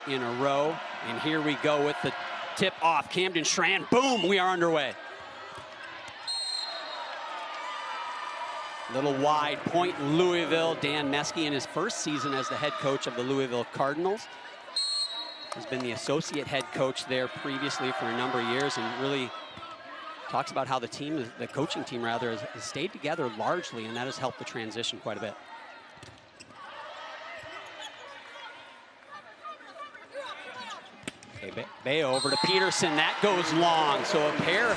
in a row. And here we go with the tip off. Camden Schran, boom, we are underway. Little wide point, Louisville. Dan Meske in his first season as the head coach of the Louisville Cardinals. Has been the associate head coach there previously for a number of years, and really talks about how the team, the coaching team rather, has stayed together largely, and that has helped the transition quite a bit. Okay, Bayo over to Peterson, that goes long. So a pair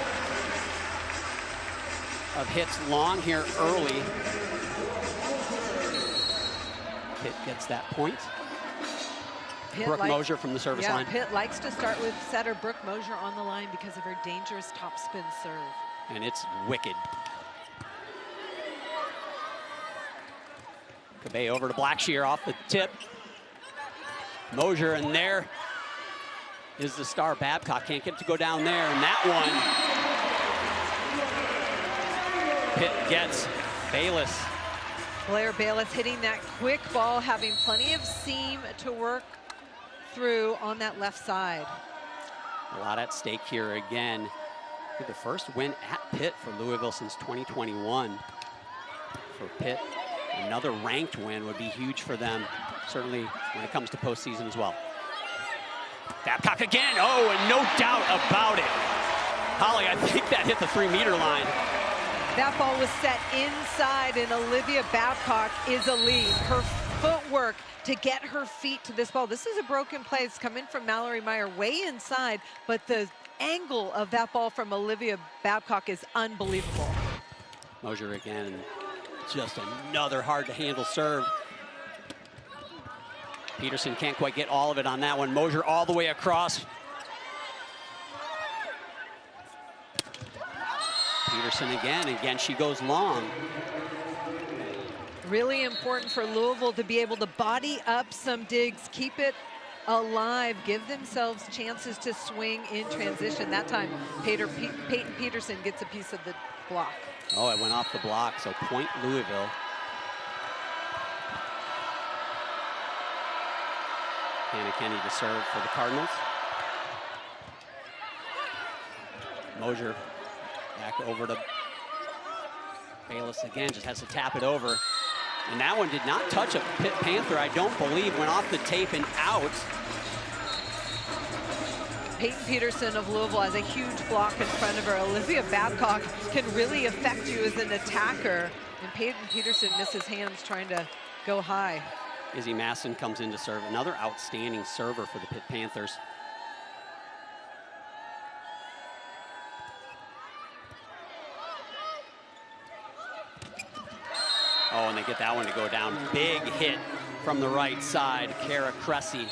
of hits long here early. Pitt gets that point. Brooke Mosier from the service line. Pitt likes to start with setter Brooke Mosier on the line because of her dangerous topspin serve. And it's wicked. Cabay over to Blackshear off the tip. Mosier, and there is the star. Babcock can't get it to go down there, and that one Pitt gets. Bayless. Blair Bayless hitting that quick ball, having plenty of seam to work through on that left side. A lot at stake here again. The first win at Pitt for Louisville since 2021. For Pitt, another ranked win would be huge for them, certainly when it comes to postseason as well. Babcock again, oh, and no doubt about it. Holly, I think that hit the 3-meter line. That ball was set inside, and Olivia Babcock is elite. Her footwork to get her feet to this ball. This is a broken play. It's coming from Mallory Meyer way inside, but the angle of that ball from Olivia Babcock is unbelievable. Mosier again, just another hard to handle serve. Peterson can't quite get all of it on that one. Mosier all the way across. Peterson again, she goes long. Really important for Louisville to be able to body up some digs, keep it alive, give themselves chances to swing in transition. That time, Peyton Peterson gets a piece of the block. Oh, it went off the block, so point Louisville. Hannah Kenny to serve for the Cardinals. Mosier back over to Bayless again, just has to tap it over. And that one did not touch a Pitt Panther, I don't believe, went off the tape and out. Peyton Peterson of Louisville has a huge block in front of her. Olivia Babcock can really affect you as an attacker. And Peyton Peterson misses hands trying to go high. Izzy Masson comes in to serve, another outstanding server for the Pitt Panthers. Oh, and they get that one to go down. Big hit from the right side, Kara Cressy.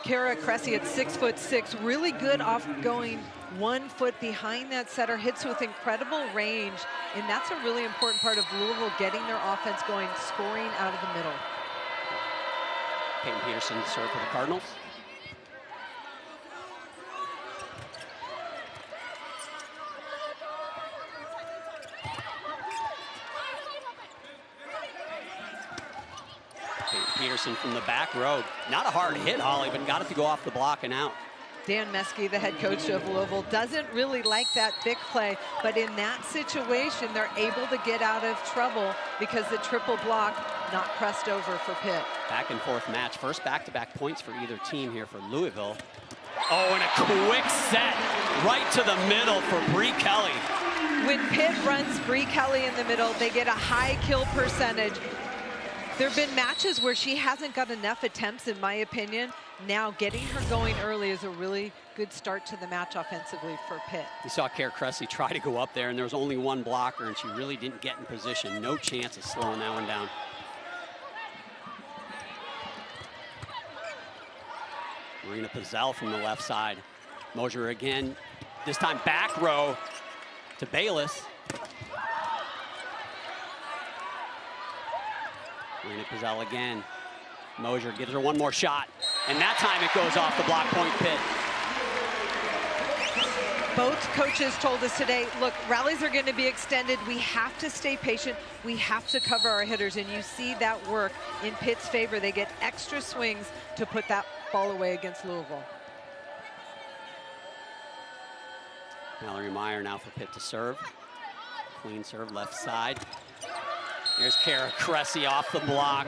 Kara Cressy at 6'6", really good off going 1 foot behind that setter, hits with incredible range, and that's a really important part of Louisville getting their offense going, scoring out of the middle. Peyton Peterson serve for the Cardinals. Peterson from the back row. Not a hard hit, Holly, but got it to go off the block and out. Dan Meske, the head coach of Louisville, doesn't really like that big play, but in that situation, they're able to get out of trouble because the triple block not pressed over for Pitt. Back and forth match. First back-to-back points for either team here for Louisville. Oh, and a quick set right to the middle for Bree Kelly. When Pitt runs Bree Kelly in the middle, they get a high kill percentage. There have been matches where she hasn't got enough attempts, in my opinion. Now getting her going early is a really good start to the match offensively for Pitt. You saw Kara Cressy try to go up there, and there was only one blocker, and she really didn't get in position. No chance of slowing that one down. Marina Pizzell from the left side. Mosier again, this time back row to Bayless. Marina Pizzell again. Mosier gives her one more shot, and that time it goes off the block, point Pitt. Both coaches told us today, look, rallies are going to be extended. We have to stay patient. We have to cover our hitters, and you see that work in Pitt's favor. They get extra swings to put that ball away against Louisville. Mallory Meyer now for Pitt to serve. Clean serve, left side. Here's Kara Cressy off the block.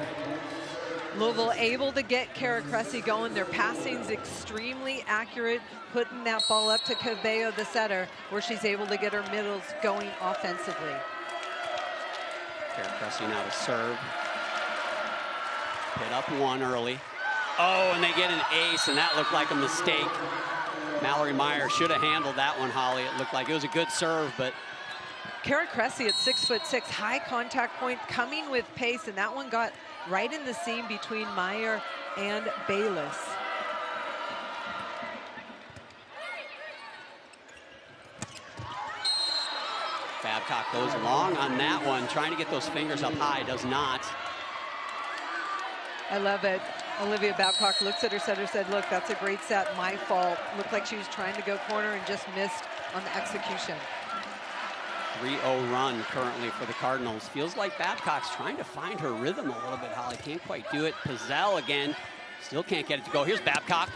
Louisville able to get Kara Cressy going. Their passing's extremely accurate, putting that ball up to Cabello, the setter, where she's able to get her middles going offensively. Kara Cressy now to serve. Pitt up one early. Oh, and they get an ace, and that looked like a mistake. Mallory Meyer should have handled that one, Holly. It looked like it was a good serve, but Kara Cressy at 6'6", high contact point, coming with pace, and that one got right in the seam between Meyer and Bayless. Babcock goes long on that one, trying to get those fingers up high, does not. I love it. Olivia Babcock looks at her setter, said, look, that's a great set, my fault. Looked like she was trying to go corner and just missed on the execution. 3-0 run currently for the Cardinals. Feels like Babcock's trying to find her rhythm a little bit, Holly. Can't quite do it. Pizzell again, still can't get it to go. Here's Babcock.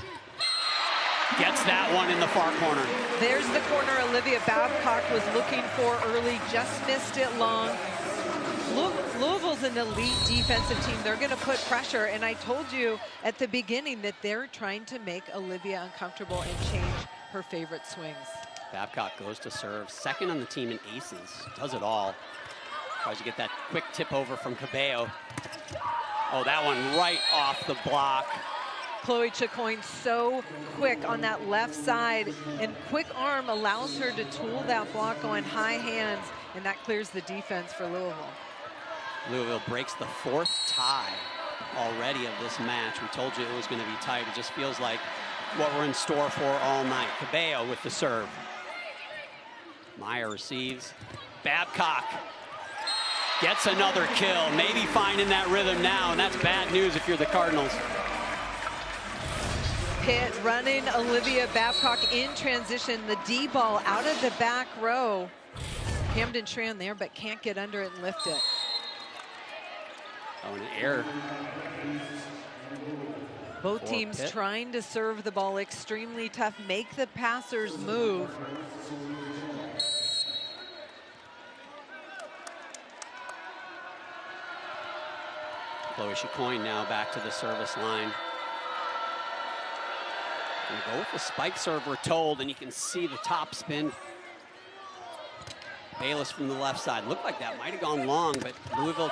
Gets that one in the far corner. There's the corner Olivia Babcock was looking for early, just missed it long. Louisville's an elite defensive team. They're going to put pressure, and I told you at the beginning that they're trying to make Olivia uncomfortable and change her favorite swings. Babcock goes to serve, second on the team in aces. Does it all. Tries to get that quick tip over from Cabello. Oh, that one right off the block. Chloe Chicoine so quick on that left side, and quick arm allows her to tool that block on high hands, and that clears the defense for Louisville. Louisville breaks the fourth tie already of this match. We told you it was going to be tight. It just feels like what we're in store for all night. Cabello with the serve. Meyer receives. Babcock gets another kill, maybe finding that rhythm now, and that's bad news if you're the Cardinals. Pitt running Olivia Babcock in transition. The D ball out of the back row. Hamden Tran there, but can't get under it and lift it. Oh, an error. Both teams Pitt. trying to serve the ball extremely tough, make the passers move. Chloe Chicoine now back to the service line. Gonna go with the spike serve, we're told, and you can see the top spin. Bayless from the left side. Looked like that might have gone long, but Louisville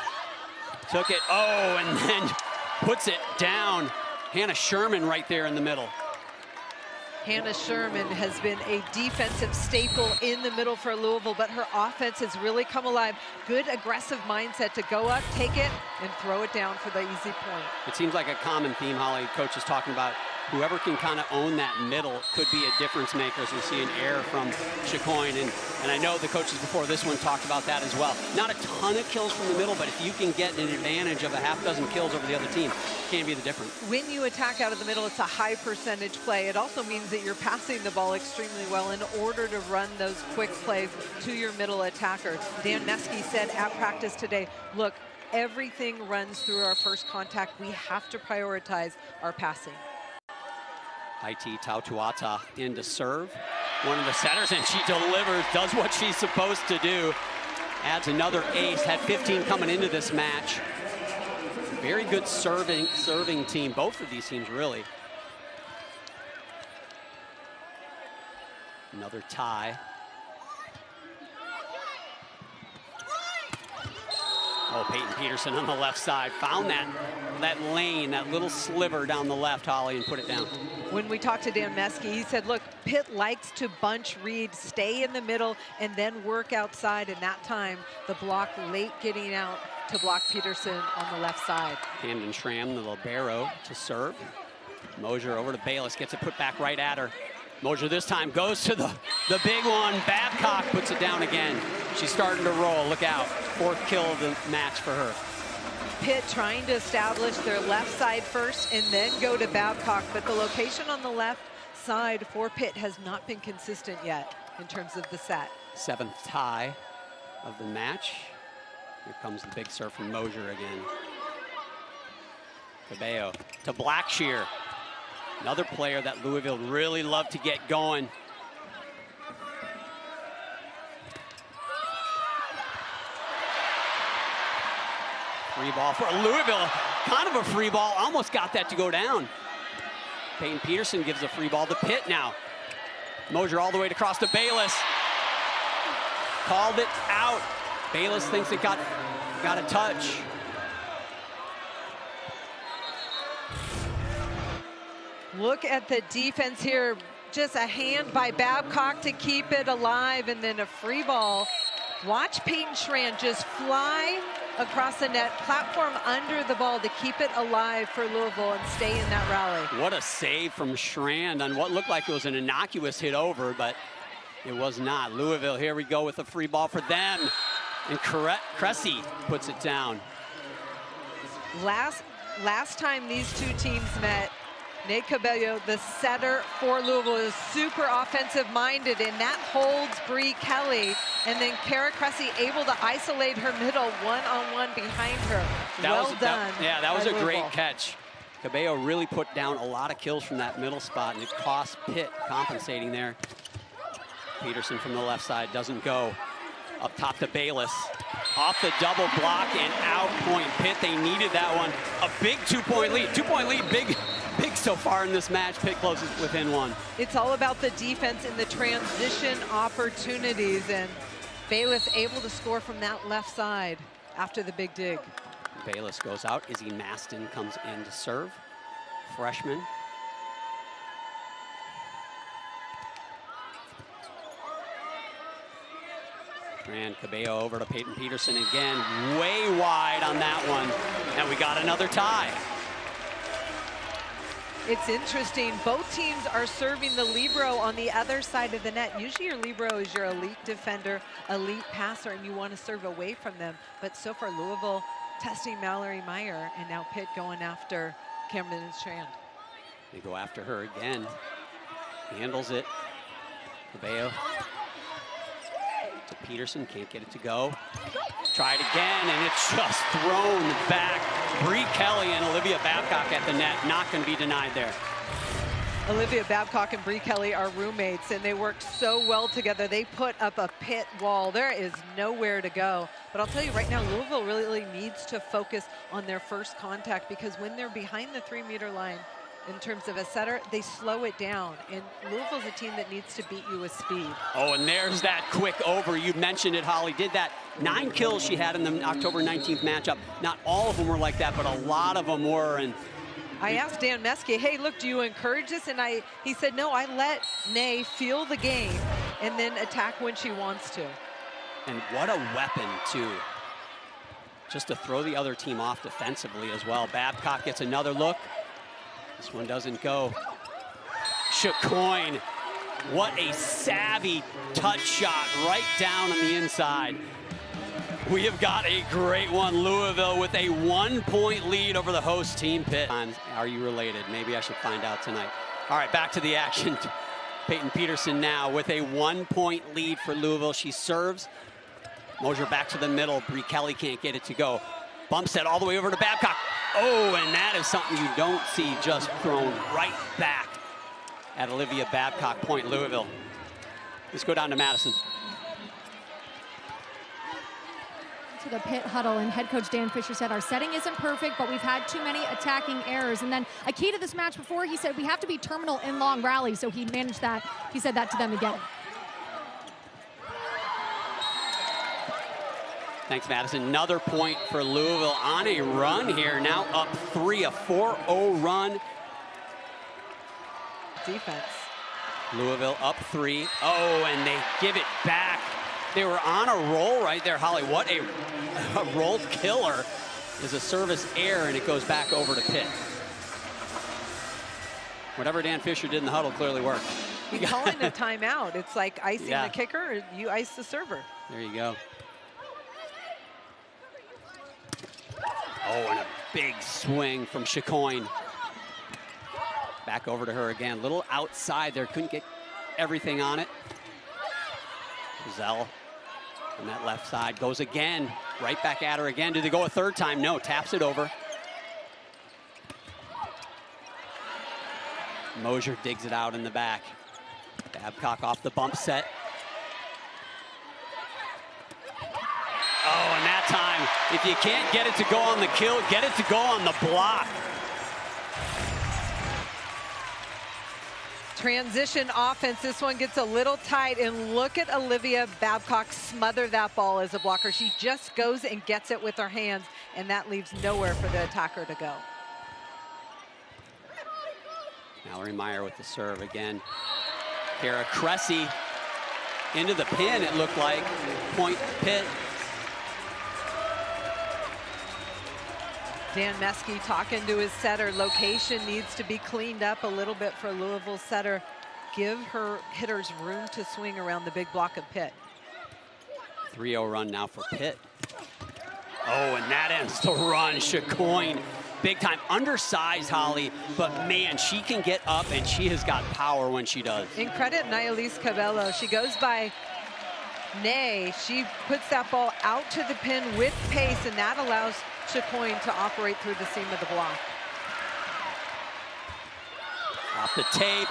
took it. Oh, and then puts it down. Hannah Sherman right there in the middle. Hannah Sherman has been a defensive staple in the middle for Louisville, but her offense has really come alive. Good aggressive mindset to go up, take it, and throw it down for the easy point. It seems like a common theme, Holly. Coach is talking about whoever can kind of own that middle could be a difference maker, as we see an error from Chicoine. And I know the coaches before this one talked about that as well. Not a ton of kills from the middle, but if you can get an advantage of a half dozen kills over the other team, it can be the difference. When you attack out of the middle, it's a high percentage play. It also means that you're passing the ball extremely well in order to run those quick plays to your middle attacker. Dan Meske said at practice today, look, everything runs through our first contact. We have to prioritize our passing. Haiti Tautuata in to serve. One of the setters, and she delivers, does what she's supposed to do. Adds another ace, had 15 coming into this match. Very good serving team, both of these teams really. Another tie. Oh, Peyton Peterson on the left side. Found that lane, that little sliver down the left, Holly, and put it down. When we talked to Dan Meske, he said, look, Pitt likes to bunch read, stay in the middle, and then work outside. And that time, the block late getting out to block Peterson on the left side. Hamden Tram, the libero, to serve. Mosier over to Bayless, gets it put back right at her. Mosier this time goes to the big one. Babcock puts it down again. She's starting to roll. Look out. Fourth kill of the match for her. Pitt trying to establish their left side first and then go to Babcock, but the location on the left side for Pitt has not been consistent yet in terms of the set. Seventh tie of the match. Here comes the big serve from Mosier again. Cabello to Blackshear. Another player that Louisville really loved to get going. Free ball for Louisville. Kind of a free ball. Almost got that to go down. Peyton Peterson gives a free ball to Pitt now. Mosier all the way across to Bayless. Called it out. Bayless thinks it got a touch. Look at the defense here. Just a hand by Babcock to keep it alive, and then a free ball. Watch Peyton Schran just fly across the net, platform under the ball to keep it alive for Louisville and stay in that rally. What a save from Schran on what looked like it was an innocuous hit over, but it was not. Louisville, here we go with a free ball for them. And Cressy puts it down. Last time these two teams met, Nate Cabello, the setter for Louisville, is super offensive-minded, and that holds Bree Kelly. And then Kara Cressy able to isolate her middle one-on-one behind her. Well done. That was a great catch. Cabello really put down a lot of kills from that middle spot, and it cost Pitt compensating there. Peterson from the left side doesn't go. Up top to Bayless. Off the double block and out point Pitt. They needed that one. A big two-point lead. Two-point lead, big so far in this match. Pitt closes within one. It's all about the defense and the transition opportunities, and Bayless able to score from that left side after the big dig. Bayless goes out. Izzy Maston comes in to serve. Freshman. And Cabello over to Peyton Peterson again. Way wide on that one. And we got another tie. It's interesting. Both teams are serving the libero on the other side of the net. Usually your libero is your elite defender, elite passer, and you want to serve away from them. But so far, Louisville testing Mallory Meyer, and now Pitt going after Cameron Strand. They go after her again. Handles it. Cabello to Peterson, can't get it to go. Try it again, and it's just thrown back. Bree Kelly and Olivia Babcock at the net, not going to be denied there. Olivia Babcock and Bree Kelly are roommates, and they work so well together. They put up a Pitt wall. There is nowhere to go. But I'll tell you right now, Louisville really needs to focus on their first contact, because when they're behind the 3-meter line, in terms of a setter, they slow it down. And Louisville's a team that needs to beat you with speed. Oh, and there's that quick over. You mentioned it, Holly. Did that 9 kills she had in the October 19th matchup. Not all of them were like that, but a lot of them were. And I asked Dan Meske, hey, look, do you encourage this? And he said, no, I let Nay feel the game and then attack when she wants to. And what a weapon, too. Just to throw the other team off defensively as well. Babcock gets another look. This one doesn't go. Chacoin, what a savvy touch shot right down on the inside. We have got a great one. Louisville with a 1-point lead over the host team, Pitt. Are you related? Maybe I should find out tonight. All right, back to the action. Peyton Peterson now with a 1-point lead for Louisville. She serves. Mosier back to the middle. Bree Kelly can't get it to go. Bump set all the way over to Babcock. Oh, and that is something you don't see, just thrown right back at Olivia Babcock. Point Louisville. Let's go down to Madison. To the Pitt huddle, and head coach Dan Fisher said, our setting isn't perfect, but we've had too many attacking errors. And then a key to this match before, he said we have to be terminal in long rallies, so he managed that. He said that to them again. Thanks, Madison. Another point for Louisville on a run here. Now up 3, a 4-0 run. Defense. Louisville up 3. Oh, and they give it back. They were on a roll right there, Holly. What a roll killer is a service error, and it goes back over to Pitt. Whatever Dan Fisher did in the huddle clearly worked. He's calling a timeout. It's like icing the kicker, you ice the server. There you go. Oh, and a big swing from Chacoin. Back over to her again. Little outside there. Couldn't get everything on it. Zell on that left side goes again. Right back at her again. Did they go a third time? No. Taps it over. Mosier digs it out in the back. Babcock off the bump set. Oh, and that time, if you can't get it to go on the kill, get it to go on the block. Transition offense, this one gets a little tight, and look at Olivia Babcock smother that ball as a blocker. She just goes and gets it with her hands, and that leaves nowhere for the attacker to go. Mallory Meyer with the serve again. Kara Cressy into the pin, it looked like. Point Pitt. Dan Meskey talking to his setter. Location needs to be cleaned up a little bit for Louisville setter. Give her hitters room to swing around the big block of Pitt. 3-0 run now for Pitt. Oh, and that ends the run. Chacoin, big time. Undersized, Holly, but man, she can get up and she has got power when she does. And credit Nayalise Cabello. She goes by Nay. She puts that ball out to the pin with pace, and that allows Chacoin to operate through the seam of the block. Off the tape.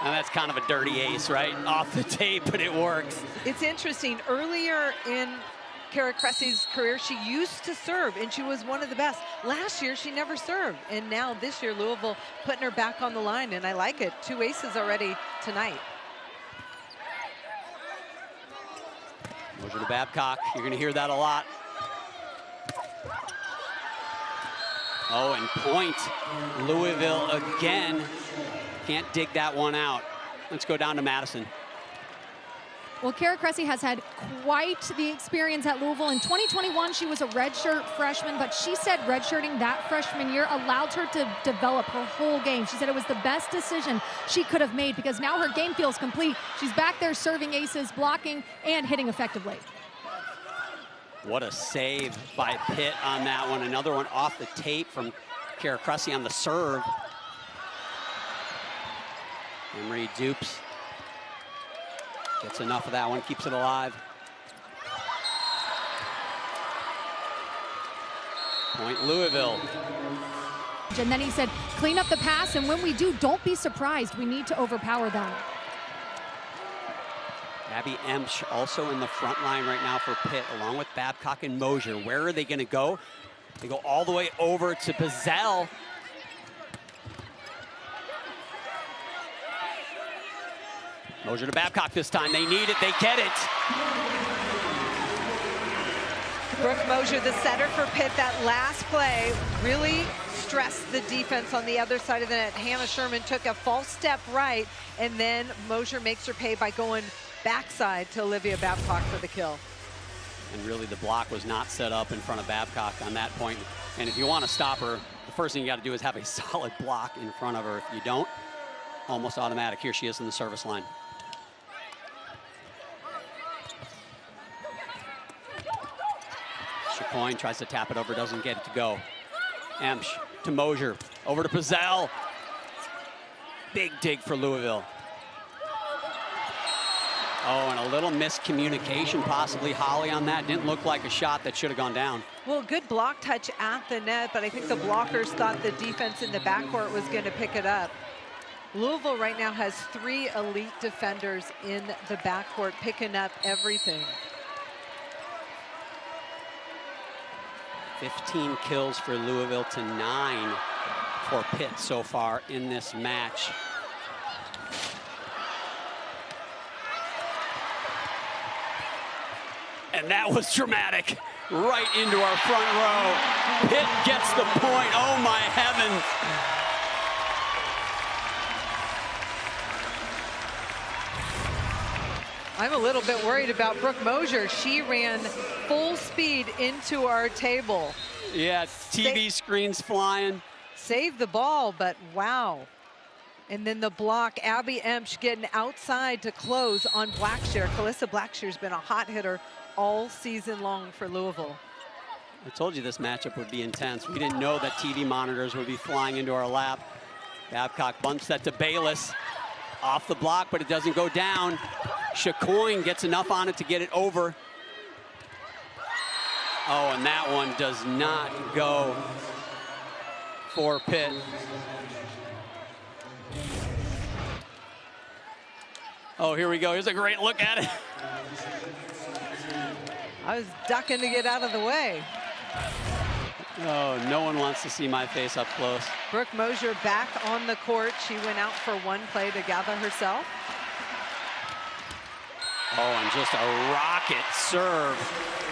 And that's kind of a dirty ace, right? Off the tape, but it works. It's interesting. Earlier in Kara Cressy's career, she used to serve, and she was one of the best. Last year, she never served. And now this year, Louisville putting her back on the line, and I like it. 2 aces already tonight. Mosier to Babcock. You're going to hear that a lot. Oh, and point. Louisville again. Can't dig that one out. Let's go down to Madison. Well, Kara Cressy has had quite the experience at Louisville. In 2021, she was a redshirt freshman, but she said redshirting that freshman year allowed her to develop her whole game. She said it was the best decision she could have made because now her game feels complete. She's back there serving aces, blocking, and hitting effectively. What a save by Pitt on that one. Another one off the tape from Kara Cressy on the serve. Emery Dupes gets enough of that one, keeps it alive. Point Louisville. And then he said, clean up the pass, and when we do, don't be surprised. We need to overpower them. Abby Emsch also in the front line right now for Pitt, along with Babcock and Mosier. Where are they going to go? They go all the way over to Bazell. Mosier to Babcock this time. They need it. They get it. Brooke Mosier, the setter for Pitt, that last play really stressed the defense on the other side of the net. Hannah Sherman took a false step right, and then Mosier makes her pay by going backside to Olivia Babcock for the kill. And really the block was not set up in front of Babcock on that point. And if you want to stop her, the first thing you got to do is have a solid block in front of her. If you don't, almost automatic. Here she is in the service line. Chacoin tries to tap it over, doesn't get it to go. Emsch to Mosier, over to Pizzell. Big dig for Louisville. Oh, and a little miscommunication possibly, Holly, on that. Didn't look like a shot that should have gone down. Well, good block touch at the net, but I think the blockers thought the defense in the backcourt was going to pick it up. Louisville right now has 3 elite defenders in the backcourt picking up everything. 15 kills for Louisville to 9 for Pitt so far in this match. And that was dramatic, right into our front row. Pitt gets the point, oh my heavens. I'm a little bit worried about Brooke Mosier. She ran full speed into our table. Yeah, TV screens flying. Saved the ball, but wow. And then the block, Abby Emsch getting outside to close on Blackshear. Calissa Blackshear's been a hot hitter all season long for Louisville. I told you this matchup would be intense. We didn't know that TV monitors would be flying into our lap. Babcock bunts that to Bayless. Off the block, but it doesn't go down. Chacoin gets enough on it to get it over. Oh, and that one does not go for Pitt. Oh, here we go. Here's a great look at it. I was ducking to get out of the way. Oh, no one wants to see my face up close. Brooke Mosier back on the court. She went out for one play to gather herself. Oh, and just a rocket serve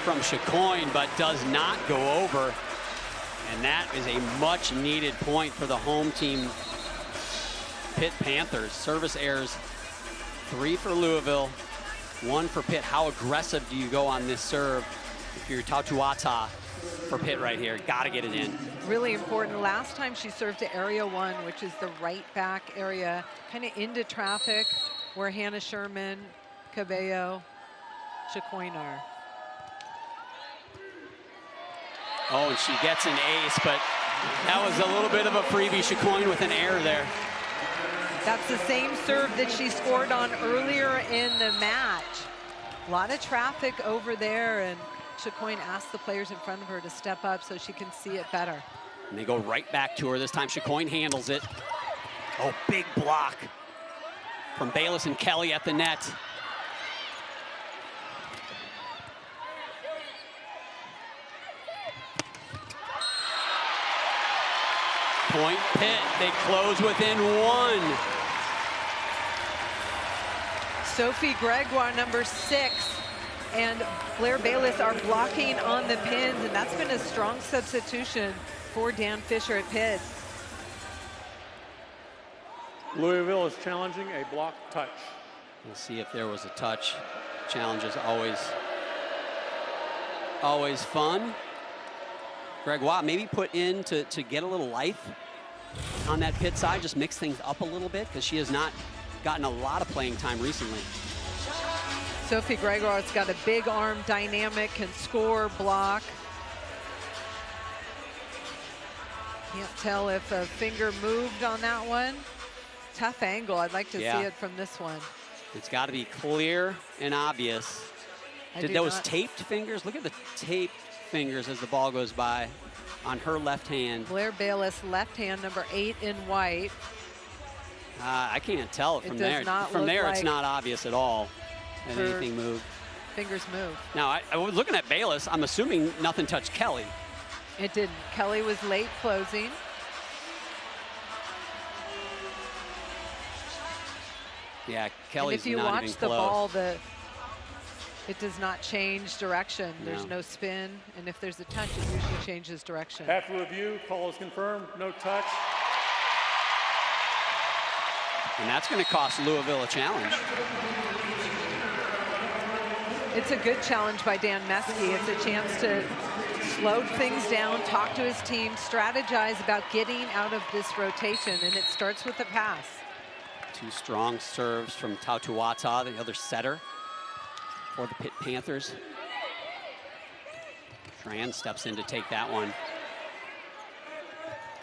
from Chacoin, but does not go over. And that is a much needed point for the home team, Pitt Panthers. Service errors, 3 for Louisville, 1 for Pitt. How aggressive do you go on this serve if you're Tautuata for Pitt right here? Got to get it in. Really important. Last time she served to area 1, which is the right back area, kind of into traffic, where Hannah Sherman, Cabello, Chacoin are. Oh, and she gets an ace, but that was a little bit of a freebie. Chacoin with an error there. That's the same serve that she scored on earlier in the match. A lot of traffic over there, and Chacoin asked the players in front of her to step up so she can see it better. And they go right back to her. This time Chacoin handles it. Oh, big block from Bayless and Kelly at the net. Point Pitt, they close within 1. Sophie Gregoire, number 6, and Blair Bayless are blocking on the pins, and that's been a strong substitution for Dan Fisher at Pitt. Louisville is challenging a block touch. We'll see if there was a touch. Challenge is always fun. Gregoire maybe put in to get a little life on that Pitt side, just mix things up a little bit, because she has not gotten a lot of playing time recently. Sophie Gregoire's got a big arm, dynamic, can score, block. Can't tell if a finger moved on that one. Tough angle. I'd like to see it from this one. It's got to be clear and obvious. Did those taped fingers? Look at the taped fingers as the ball goes by on her left hand. Blair Bayless, left hand, number 8 in white. I can't tell it from there. From there, it's not obvious at all that anything moved. Fingers moved. Now, I was looking at Bayless. I'm assuming nothing touched Kelly. It didn't. Kelly was late closing. Yeah, Kelly's not even close. And if you watch the ball, it does not change direction. There's no spin, and if there's a touch, it usually changes direction. After review, call is confirmed, no touch. And that's going to cost Louisville a challenge. It's a good challenge by Dan Meske. It's a chance to slow things down, talk to his team, strategize about getting out of this rotation, and it starts with a pass. 2 strong serves from Tautuata, the other setter for the Pitt Panthers. Tran steps in to take that one.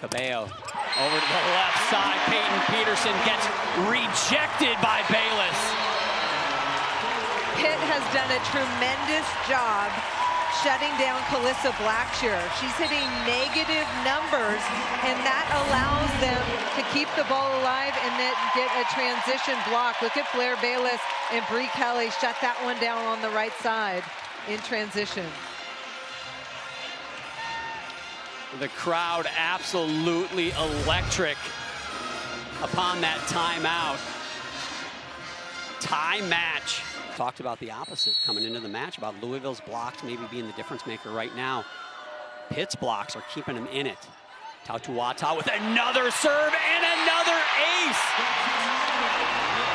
Cabello over to the left side. Peyton Peterson gets rejected by Bayless. Pitt has done a tremendous job shutting down Calissa Blackshear. She's hitting negative numbers, and that allows them to keep the ball alive and then get a transition block. Look at Blair Bayless and Bree Kelly shut that one down on the right side in transition. The crowd absolutely electric upon that timeout. Tie match. Talked about the opposite coming into the match, about Louisville's blocks maybe being the difference maker right now. Pitt's blocks are keeping them in it. Tautuata with another serve and another ace.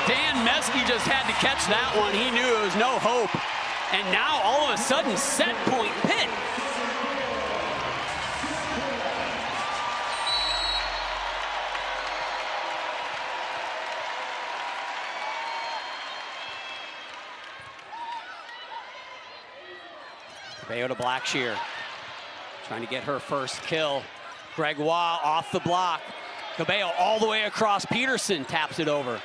Dan Meske just had to catch that one. He knew it was no hope. And now all of a sudden, set point Pitt. Cabello to Blackshear, trying to get her first kill. Gregoire off the block. Cabello all the way across. Peterson taps it over.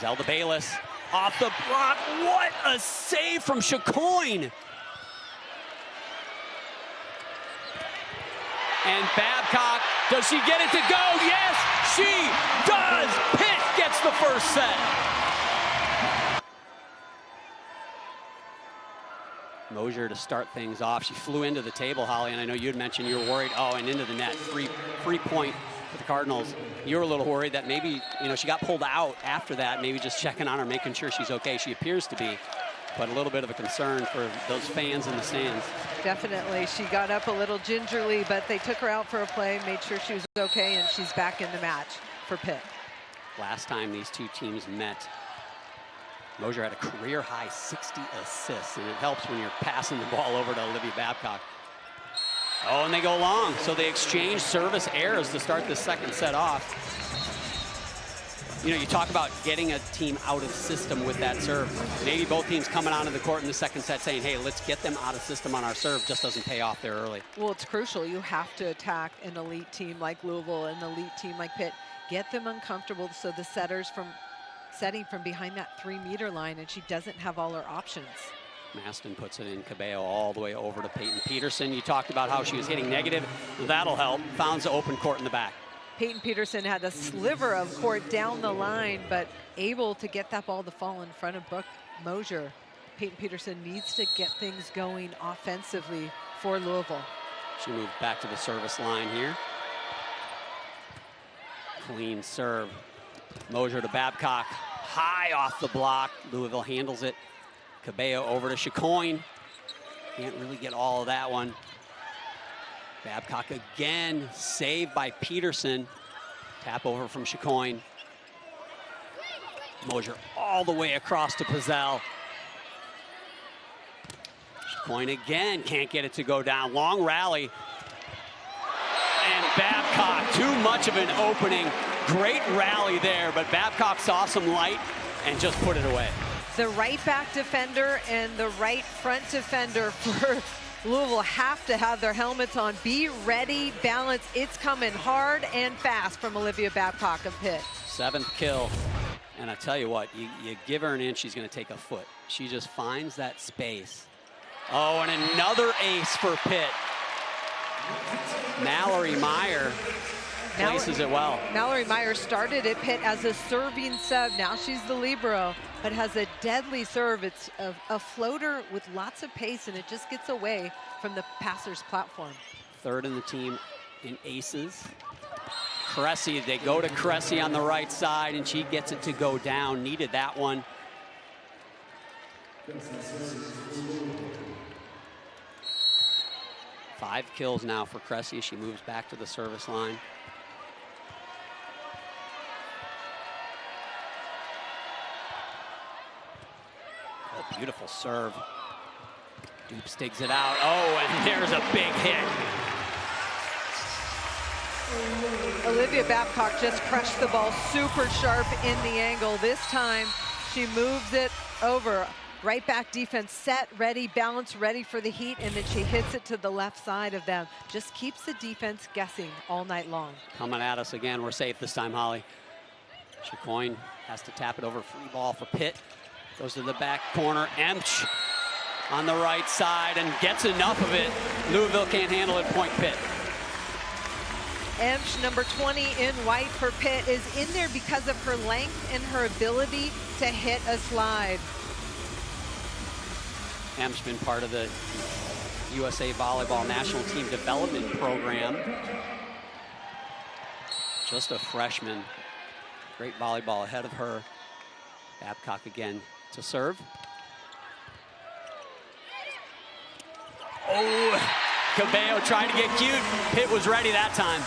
Zelda Bayless off the block. What a save from Chacoin. And Babcock, does she get it to go? Yes, she does. Pitt gets the first set. Mosier to start things off. She flew into the table, Holly, and I know you had mentioned you were worried. Oh, and into the net. Free point for the Cardinals. You were a little worried that maybe, she got pulled out after that, maybe just checking on her, making sure she's okay. She appears to be, but a little bit of a concern for those fans in the stands. Definitely. She got up a little gingerly, but they took her out for a play, made sure she was okay, and she's back in the match for Pitt. Last time these two teams met, Mosier had a career-high 60 assists, and it helps when you're passing the ball over to Olivia Babcock. Oh, and they go long, so they exchange service errors to start the second set off. You talk about getting a team out of system with that serve. Maybe both teams coming onto the court in the second set saying, hey, let's get them out of system on our serve. Just doesn't pay off there early. Well, it's crucial. You have to attack an elite team like Louisville, an elite team like Pitt. Get them uncomfortable so the setter's setting from behind that 3-meter line, and she doesn't have all her options. Maston puts it in. Cabello all the way over to Peyton Peterson. You talked about how she was hitting negative. That'll help. Founds the open court in the back. Peyton Peterson had a sliver of court down the line, but able to get that ball to fall in front of Brooke Mosier. Peyton Peterson needs to get things going offensively for Louisville. She moved back to the service line here. Clean serve. Mosier to Babcock. High off the block. Louisville handles it. Cabello over to Chicoine. Can't really get all of that one. Babcock again, saved by Peterson. Tap over from Chicoine. Mosier all the way across to Pizzell. Chicoine again, can't get it to go down. Long rally. And Babcock, too much of an opening. Great rally there, but Babcock saw some light and just put it away. The right back defender and the right front defender for Louisville have to have their helmets on. Be ready, balance. It's coming hard and fast from Olivia Babcock of Pitt. 7th kill. And I tell you what, you give her an inch, she's going to take a foot. She just finds that space. Oh, and another ace for Pitt. Mallory Meyer places it well. Mallory Meyer started at Pitt as a serving sub. Now she's the libero, but has a deadly serve. It's a floater with lots of pace, and it just gets away from the passer's platform. 3rd in the team in aces. Cressy, they go to Cressy on the right side, and she gets it to go down. Needed that one. Five kills now for Cressy. She moves back to the service line. Oh, beautiful serve. Dupes digs it out. Oh, and there's a big hit. Olivia Babcock just crushed the ball super sharp in the angle. This time she moves it over. Right back defense, set, ready, balance, ready for the heat, and then she hits it to the left side of them. Just keeps the defense guessing all night long. Coming at us again. We're safe this time, Holly. Chicoine has to tap it over. Free ball for Pitt. Goes to the back corner. Emch on the right side and gets enough of it. Louisville can't handle it. Point Pitt. Emch, number 20 in white for Pitt, is in there because of her length and her ability to hit a slide. Emch been part of the USA Volleyball National Team Development Program. Just a freshman. Great volleyball ahead of her. Babcock again to serve. Oh, Cabello trying to get cute. Pitt was ready that time.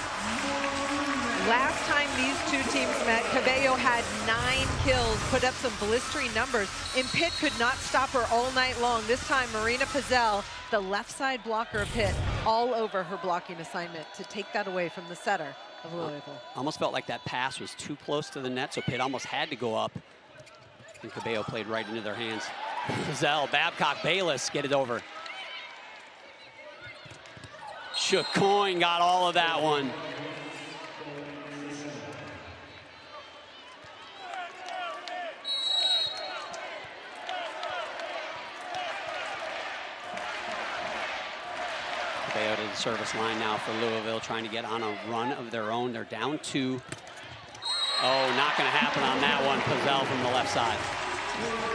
Last time these two teams met, Cabello had 9 kills, put up some blistering numbers, and Pitt could not stop her all night long. This time, Marina Pizzell, the left side blocker of Pitt, all over her blocking assignment to take that away from the setter of Louisville. Almost felt like that pass was too close to the net, so Pitt almost had to go up. And Cabello played right into their hands. Pizzell, Babcock, Bayless get it over. Chicoine got all of that one. Cabello to the service line now for Louisville, trying to get on a run of their own. They're down 2. Oh, not going to happen on that one. Pizzell from the left side.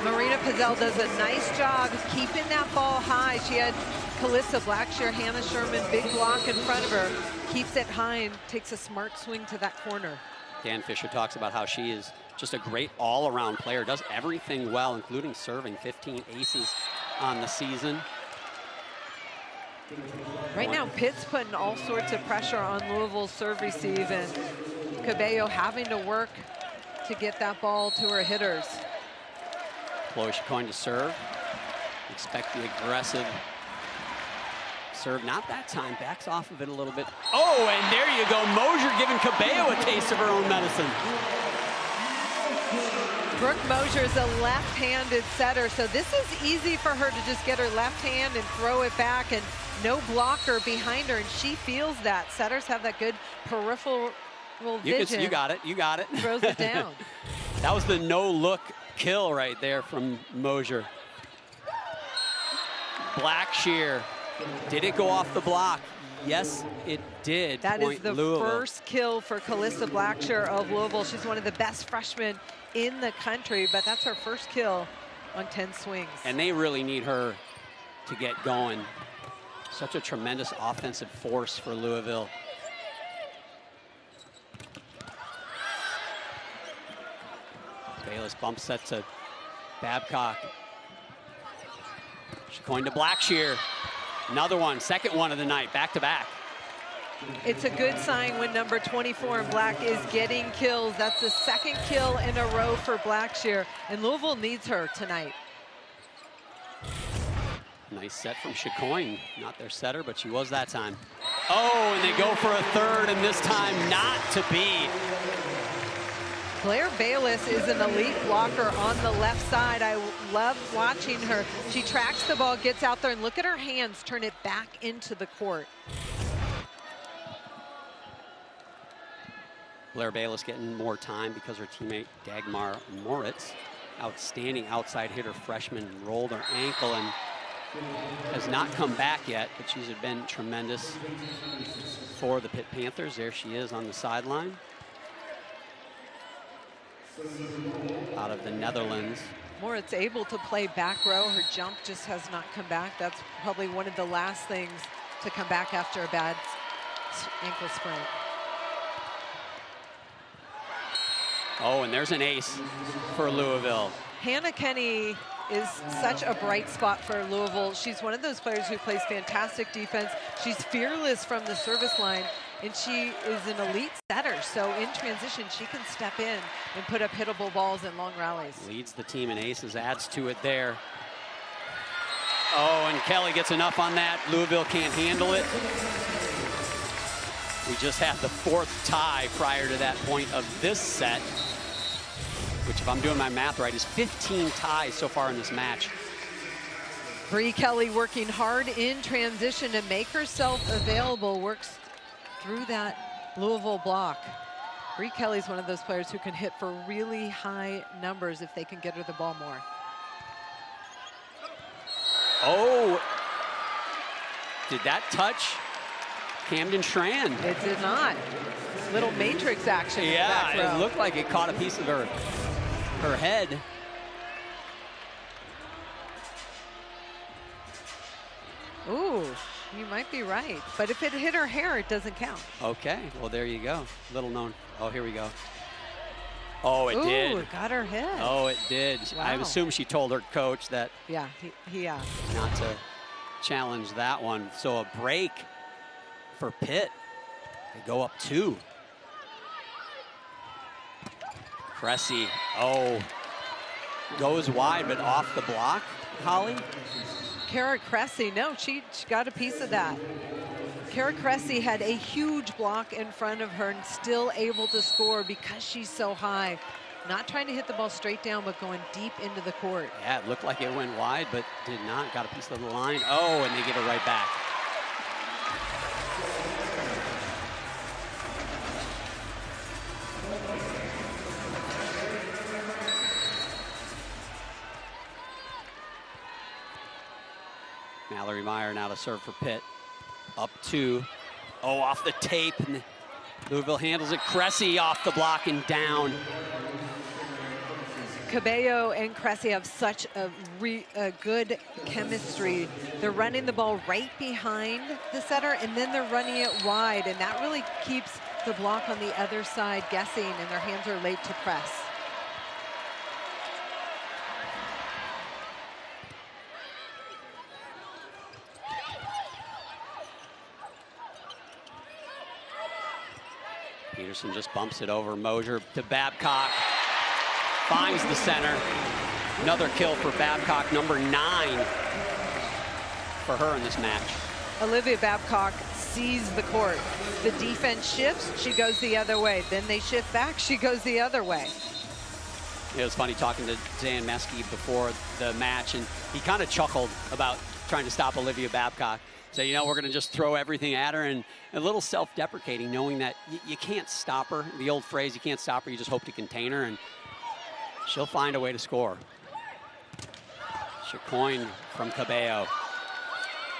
Marina Pizzell does a nice job keeping that ball high. She had Calissa Blackshear, Hannah Sherman, big block in front of her. Keeps it high and takes a smart swing to that corner. Dan Fisher talks about how she is just a great all-around player, does everything well, including serving 15 aces on the season. Right now, Pitt's putting all sorts of pressure on Louisville's serve receive, and Cabello having to work to get that ball to her hitters. Chloe Chacoin to serve. Expect the aggressive serve. Not that time. Backs off of it a little bit. Oh, and there you go. Mosier giving Cabello a taste of her own medicine. Brooke Mosier is a left-handed setter, so this is easy for her to just get her left hand and throw it back, and no blocker behind her, and she feels that. Setters have that good peripheral vision. You got it. You got it. Throws it down. That was the no-look kill right there from Mosier. Blackshear. Did it go off the block? Yes, it did. That is the Louisville. first kill for Calissa Blackshear of Louisville. She's one of the best freshmen in the country, but that's her first kill on 10 swings. And they really need her to get going. Such a tremendous offensive force for Louisville. Bayless bump set to Babcock. Chacoin to Blackshear. Another one, second one of the night, back to back. It's a good sign when number 24 in black is getting kills. That's the second kill in a row for Blackshear, and Louisville needs her tonight. Nice set from Chacoin. Not their setter, but she was that time. Oh, and they go for a third, and this time not to be. Blair Bayless is an elite blocker on the left side. I love watching her. She tracks the ball, gets out there, and look at her hands turn it back into the court. Blair Bayless getting more time because her teammate Dagmar Moritz, outstanding outside hitter freshman, rolled her ankle and has not come back yet, but she's been tremendous for the Pitt Panthers. There she is on the sideline. Out of the Netherlands. Moritz able to play back row. Her jump just has not come back. That's probably one of the last things to come back after a bad ankle sprain. Oh, and there's an ace for Louisville. Hannah Kenny is such a bright spot for Louisville. She's one of those players who plays fantastic defense. She's fearless from the service line, and she is an elite setter. So in transition, she can step in and put up hittable balls in long rallies. Leads the team in aces, adds to it there. Oh, and Kelly gets enough on that. Louisville can't handle it. We just had the fourth tie prior to that point of this set, which, if I'm doing my math right, is 15 ties so far in this match. Bree Kelly working hard in transition to make herself available, works through that Louisville block. Bree Kelly's one of those players who can hit for really high numbers if they can get her the ball more. Oh, did that touch Camden Schran? It did not. Little matrix action. Yeah, it looked like it caught a piece of her head. Ooh, you might be right. But if it hit her hair, it doesn't count. Okay, well, there you go. Little known. Oh, here we go. Oh, it Ooh, did. It got her head. Oh, it did. Wow. I assume she told her coach that Yeah, not to challenge that one. So a break for Pitt. They go up 2. Cressy, oh, goes wide, but off the block, Holly? Kara Cressy, no, she got a piece of that. Kara Cressy had a huge block in front of her and still able to score because she's so high. Not trying to hit the ball straight down, but going deep into the court. Yeah, it looked like it went wide, but did not. Got a piece of the line. Oh, and they give it right back. Mallory Meyer now to serve for Pitt. Up 2. Oh, off the tape. And Louisville handles it. Cressy off the block and down. Cabello and Cressy have such a good chemistry. They're running the ball right behind the setter, and then they're running it wide, and that really keeps the block on the other side guessing, and their hands are late to press. Peterson just bumps it over. Mosier to Babcock. Finds the center. Another kill for Babcock, number 9 for her in this match. Olivia Babcock sees the court. The defense shifts, she goes the other way. Then they shift back, she goes the other way. It was funny talking to Dan Meske before the match, and he kind of chuckled about trying to stop Olivia Babcock. So, you know, we're going to just throw everything at her, and a little self-deprecating, knowing that you can't stop her. The old phrase, you can't stop her, you just hope to contain her, and she'll find a way to score. Chacoin from Cabello.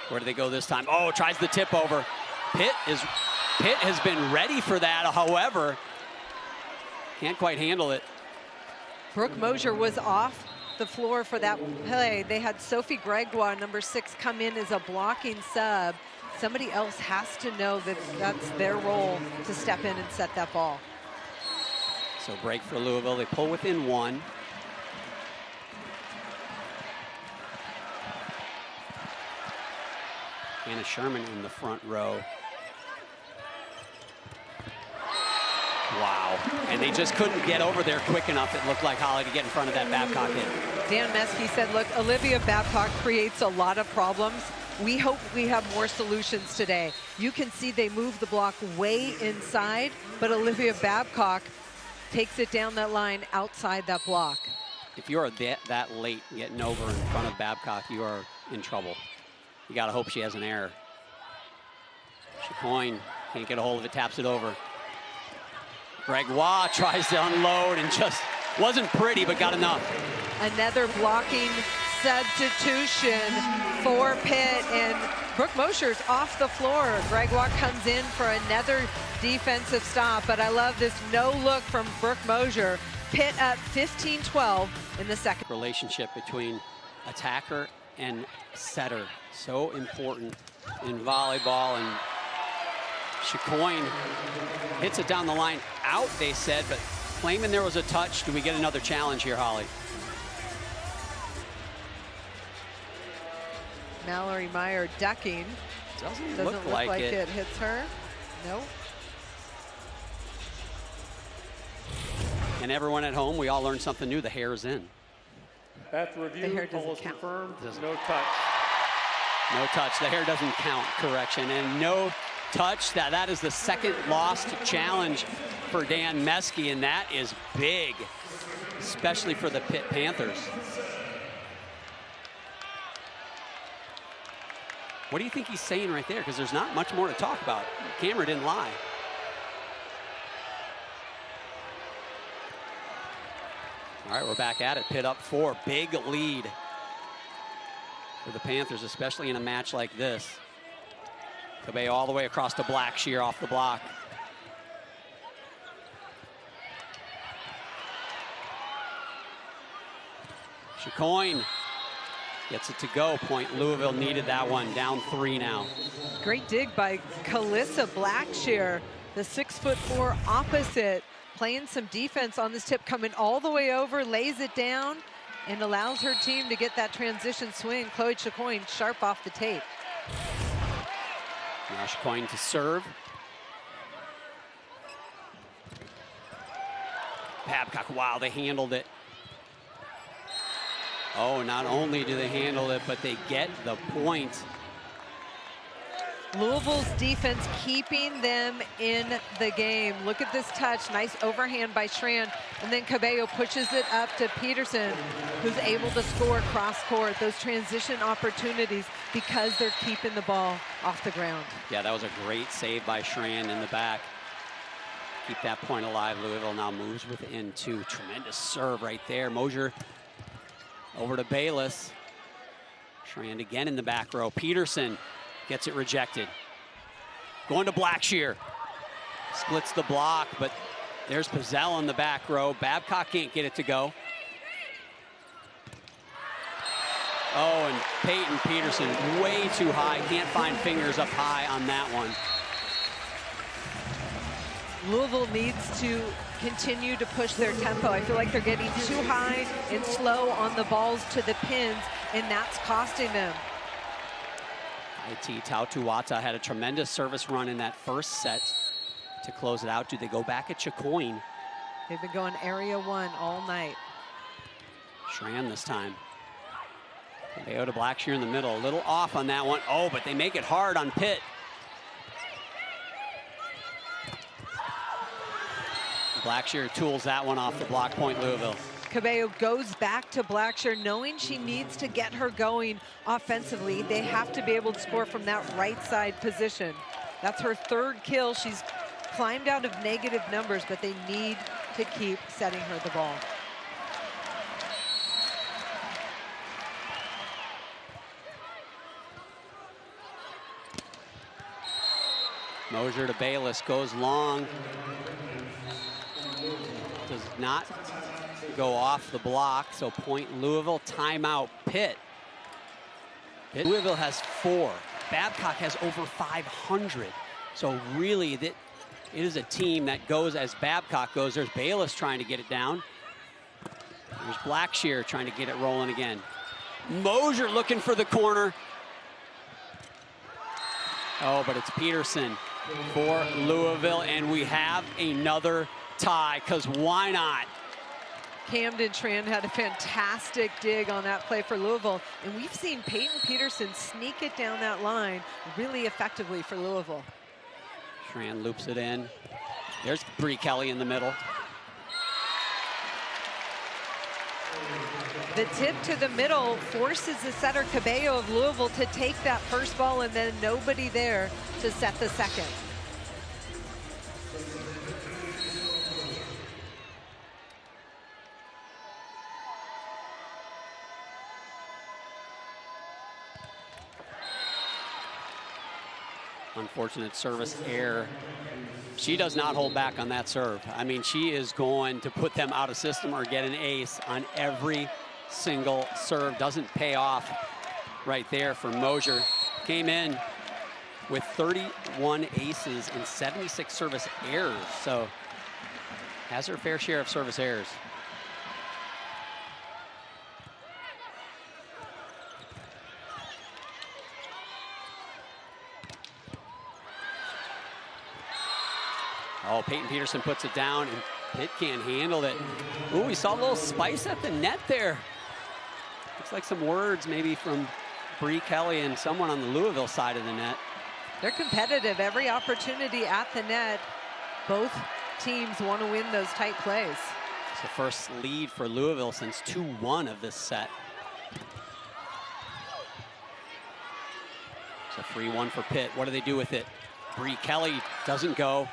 Where do they go this time? Oh, tries the tip over. Pitt has been ready for that, however, can't quite handle it. Brooke Mosier was off the floor for that play. They had Sophie Gregoire, number 6, come in as a blocking sub. Somebody else has to know that that's their role to step in and set that ball. So break for Louisville. They pull within 1. Hannah Sherman in the front row. Wow. And they just couldn't get over there quick enough, it looked like, Holly, to get in front of that Babcock hit. Dan Meske said, look, Olivia Babcock creates a lot of problems. We hope we have more solutions today. You can see they move the block way inside, but Olivia Babcock takes it down that line outside that block. If you're that late getting over in front of Babcock, you are in trouble. You got to hope she has an error. Chacoin can't get a hold of it, taps it over. Gregoire tries to unload and just wasn't pretty, but got enough. Another blocking substitution for Pitt, and Brooke Mosier's off the floor. Gregoire comes in for another defensive stop, but I love this no look from Brooke Mosier. Pitt up 15-12 in the second. Relationship between attacker and setter, so important in volleyball, and Chacoin hits it down the line. Out, they said, but claiming there was a touch. Do we get another challenge here, Holly? Mallory Meyer ducking. Doesn't look like it hits her. Nope. And everyone at home, we all learned something new. The hair is in. After review, call is confirmed. No touch. No touch. The hair doesn't count. Correction. And no touch. That is the second lost challenge for Dan Meske, and that is big, especially for the Pitt Panthers. What do you think he's saying right there? Because there's not much more to talk about. The camera didn't lie. All right, we're back at it. Pitt up 4. Big lead for the Panthers, especially in a match like this. Cabello all the way across to Blackshear off the block. Chacoin gets it to go. Point Louisville needed that one. Down 3 now. Great dig by Calissa Blackshear, the 6'4" opposite, playing some defense on this tip, coming all the way over, lays it down, and allows her team to get that transition swing. Chloe Chacoin sharp off the tape. Now Chacoin to serve. Babcock, wow, they handled it. Oh, not only do they handle it, but they get the point. Louisville's defense keeping them in the game. Look at this touch, nice overhand by Schran, and then Cabello pushes it up to Peterson, who's able to score cross court. Those transition opportunities because they're keeping the ball off the ground. Yeah, that was a great save by Schran in the back. Keep that point alive. Louisville now moves within 2. Tremendous serve right there. Mosier over to Bayless. Schran again in the back row. Peterson gets it rejected. Going to Blackshear. splits the block, but there's Pizzell in the back row. Babcock can't get it to go. Oh, and Peyton Peterson way too high. Can't find fingers up high on that one. Louisville needs to continue to push their tempo. I feel like they're getting too high and slow on the balls to the pins, and that's costing them. IT Tautuata had a tremendous service run in that first set to close it out. Do they go back at Chicoine? They've been going area one all night. Schramm this time. Cabello to Blackshear in the middle. A little off on that one. Oh, but they make it hard on Pitt. Blackshear tools that one off the block point, Louisville. Cabello goes back to Blackshear, knowing she needs to get her going offensively. They have to be able to score from that right side position. That's her third kill. She's climbed out of negative numbers, but they need to keep setting her the ball. Mosier to Bayless, goes long. Does not go off the block, so point Louisville. Timeout Pitt. Louisville has 4. Babcock has over 500. So really, it is a team that goes as Babcock goes. There's Bayless trying to get it down. There's Blackshear trying to get it rolling again. Mosier looking for the corner. Oh, but it's Peterson for Louisville, and we have another tie, because why not? Camden Tran had a fantastic dig on that play for Louisville, and we've seen Peyton Peterson sneak it down that line really effectively for Louisville. Tran loops it in. There's Bree Kelly in the middle. The tip to the middle forces the setter Cabello of Louisville to take that first ball, and then nobody there to set the second. Unfortunate service error. She does not hold back on that serve. I mean, she is going to put them out of system or get an ace on every single serve. Doesn't pay off right there for Mosier. Came in with 31 aces and 76 service errors, so has her fair share of service errors. Oh, Peyton Peterson puts it down, and Pitt can't handle it. Ooh, we saw a little spice at the net there. Looks like some words maybe from Bree Kelly and someone on the Louisville side of the net. They're competitive every opportunity at the net. Both teams want to win those tight plays. It's the first lead for Louisville since 2-1 of this set. It's a free one for Pitt. What do they do with it? Bree Kelly doesn't go.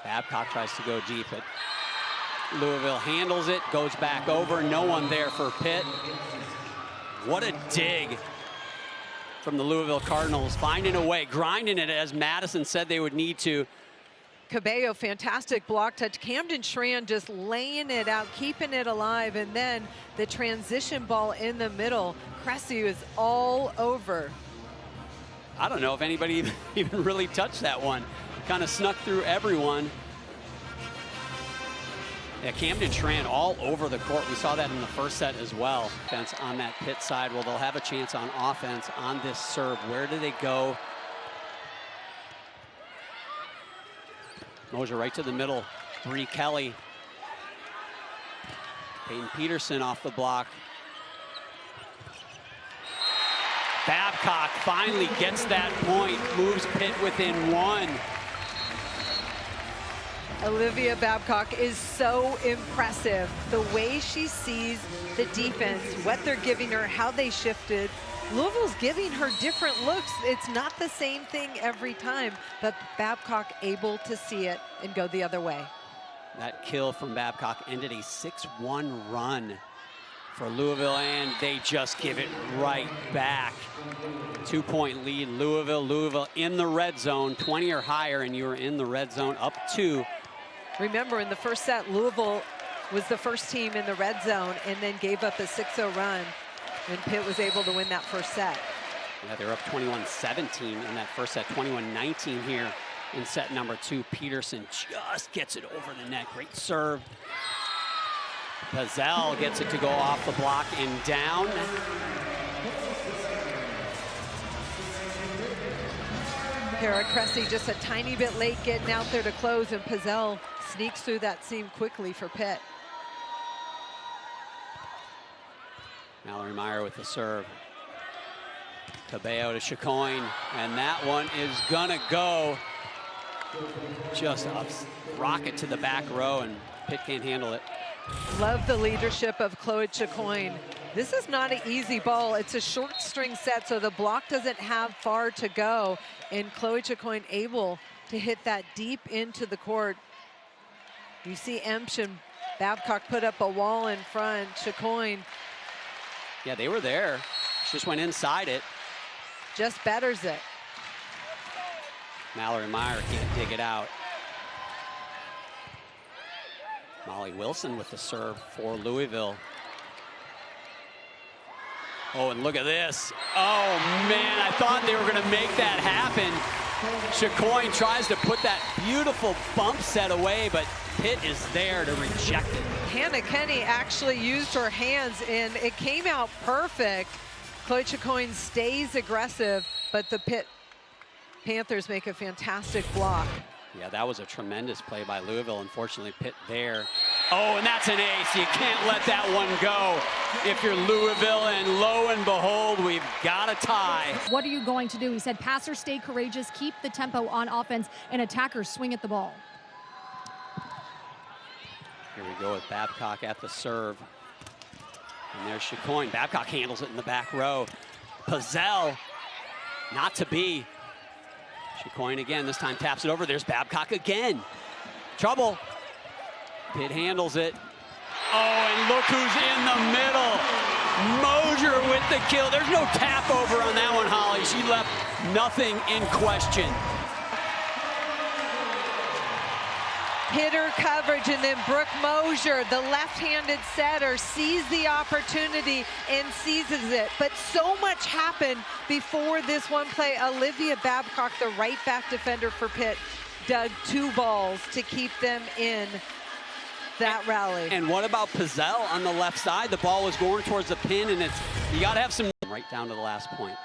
Babcock tries to go deep, but Louisville handles it, goes back over. No one there for Pitt. What a dig from the Louisville Cardinals, finding a way, grinding it as Madison said they would need to. Cabello, fantastic block touch. Camden Tran just laying it out, keeping it alive, and then the transition ball in the middle. Cressy is all over. I don't know if anybody even really touched that one. Kind of snuck through everyone. Yeah, Camden Tran all over the court. We saw that in the first set as well. Defense on that Pitt side. Well, they'll have a chance on offense on this serve. Where do they go? Mosier right to the middle. Bree Kelly. Peyton Peterson off the block. Babcock finally gets that point, moves Pitt within 1. Olivia Babcock is so impressive. The way she sees the defense, what they're giving her, how they shifted. Louisville's giving her different looks. It's not the same thing every time, but Babcock able to see it and go the other way. That kill from Babcock ended a 6-1 run for Louisville, and they just give it right back. 2-point lead, Louisville. Louisville in the red zone, 20 or higher, and you're in the red zone, up 2. Remember, in the first set, Louisville was the first team in the red zone and then gave up a 6-0 run when Pitt was able to win that first set. Yeah, they're up 21-17 in that first set, 21-19 here in set number 2. Peterson just gets it over the net. Great serve. Pazel gets it to go off the block and down. Kara Cressy just a tiny bit late getting out there to close, and Pazel sneaks through that seam quickly for Pitt. Mallory Meyer with the serve. Cabello to Chacoin, and that one is gonna go. Just a rocket to the back row, and Pitt can't handle it. Love the leadership of Chloe Chacoin. This is not an easy ball. It's a short string set, so the block doesn't have far to go. And Chloe Chacoin able to hit that deep into the court. You see Emsch and Babcock put up a wall in front. Chacoin. Yeah, they were there. She just went inside it. Just betters it. Mallory Meyer can't dig it out. Molly Wilson with the serve for Louisville. Oh, and look at this. Oh, man, I thought they were going to make that happen. Chacoin tries to put that beautiful bump set away, but Pitt is there to reject it. Hannah Kenny actually used her hands, and it came out perfect. Chloe Chacoin stays aggressive, but the Pitt Panthers make a fantastic block. Yeah, that was a tremendous play by Louisville. Unfortunately, Pitt there. Oh, and that's an ace. You can't let that one go if you're Louisville, and lo and behold, we've got a tie. What are you going to do? He said, passers stay courageous, keep the tempo on offense, and attackers swing at the ball. Here we go with Babcock at the serve. And there's Chacoin. Babcock handles it in the back row. Pazel, not to be. Chacoin again, this time taps it over. There's Babcock again. Trouble. Pitt handles it. Oh, and look who's in the middle. Mosier with the kill. There's no tap over on that one, Holly. She left nothing in question. Hitter coverage, and then Brooke Mosier, the left-handed setter, sees the opportunity and seizes it. But so much happened before this one play. Olivia Babcock, the right back defender for Pitt, dug 2 balls to keep them in that rally. And what about Pazel on the left side? The ball was going towards the pin, and you got to have some right down to the last point.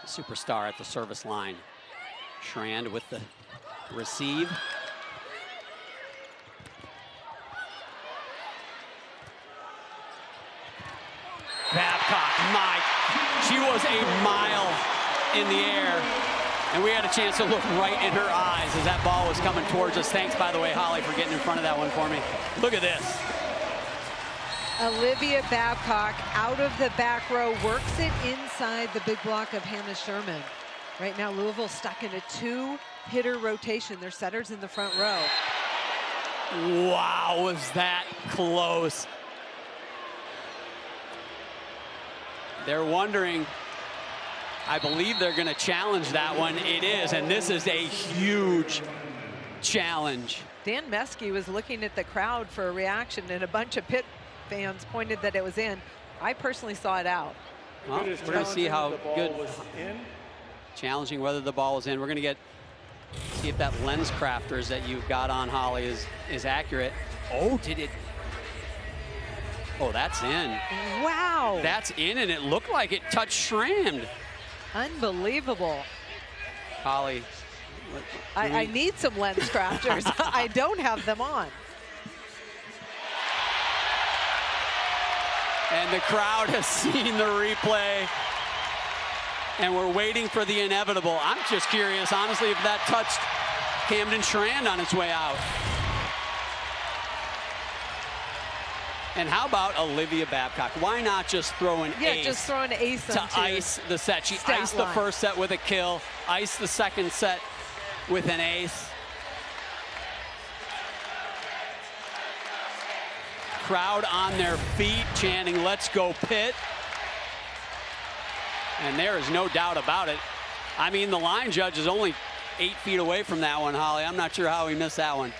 Superstar at the service line. Schrand with the receive. Babcock, she was a mile in the air, and we had a chance to look right in her eyes as that ball was coming towards us. Thanks, by the way, Holly, for getting in front of that one for me. Look at this. Olivia Babcock out of the back row, works it inside the big block of Hannah Sherman. Right now, Louisville stuck in a 2-hitter rotation. Their setters in the front row. Wow, was that close. They're wondering, I believe they're going to challenge that one. It is, and this is a huge challenge. Dan Meskey was looking at the crowd for a reaction, and a bunch of Pitt fans pointed that it was in. I personally saw it out. Well, we're going to see how good. Challenging whether the ball was in. We're going to see if that lens crafters that you've got on, Holly, is accurate. Oh, did it? Oh, that's in. Wow. That's in, and it looked like it touched Schrand. Unbelievable. Holly. I need some lens crafters. I don't have them on. And the crowd has seen the replay. And we're waiting for the inevitable. I'm just curious, honestly, if that touched Camden Schrand on its way out. And how about Olivia Babcock? Why not just throw an ace? Yeah, just throw an ace to ice the set. She iced the first set with a kill, iced the second set with an ace. crowd on their feet chanting, "Let's go Pitt." And there is no doubt about it. I mean, the line judge is only 8 feet away from that one, Holly. I'm not sure how he missed that one.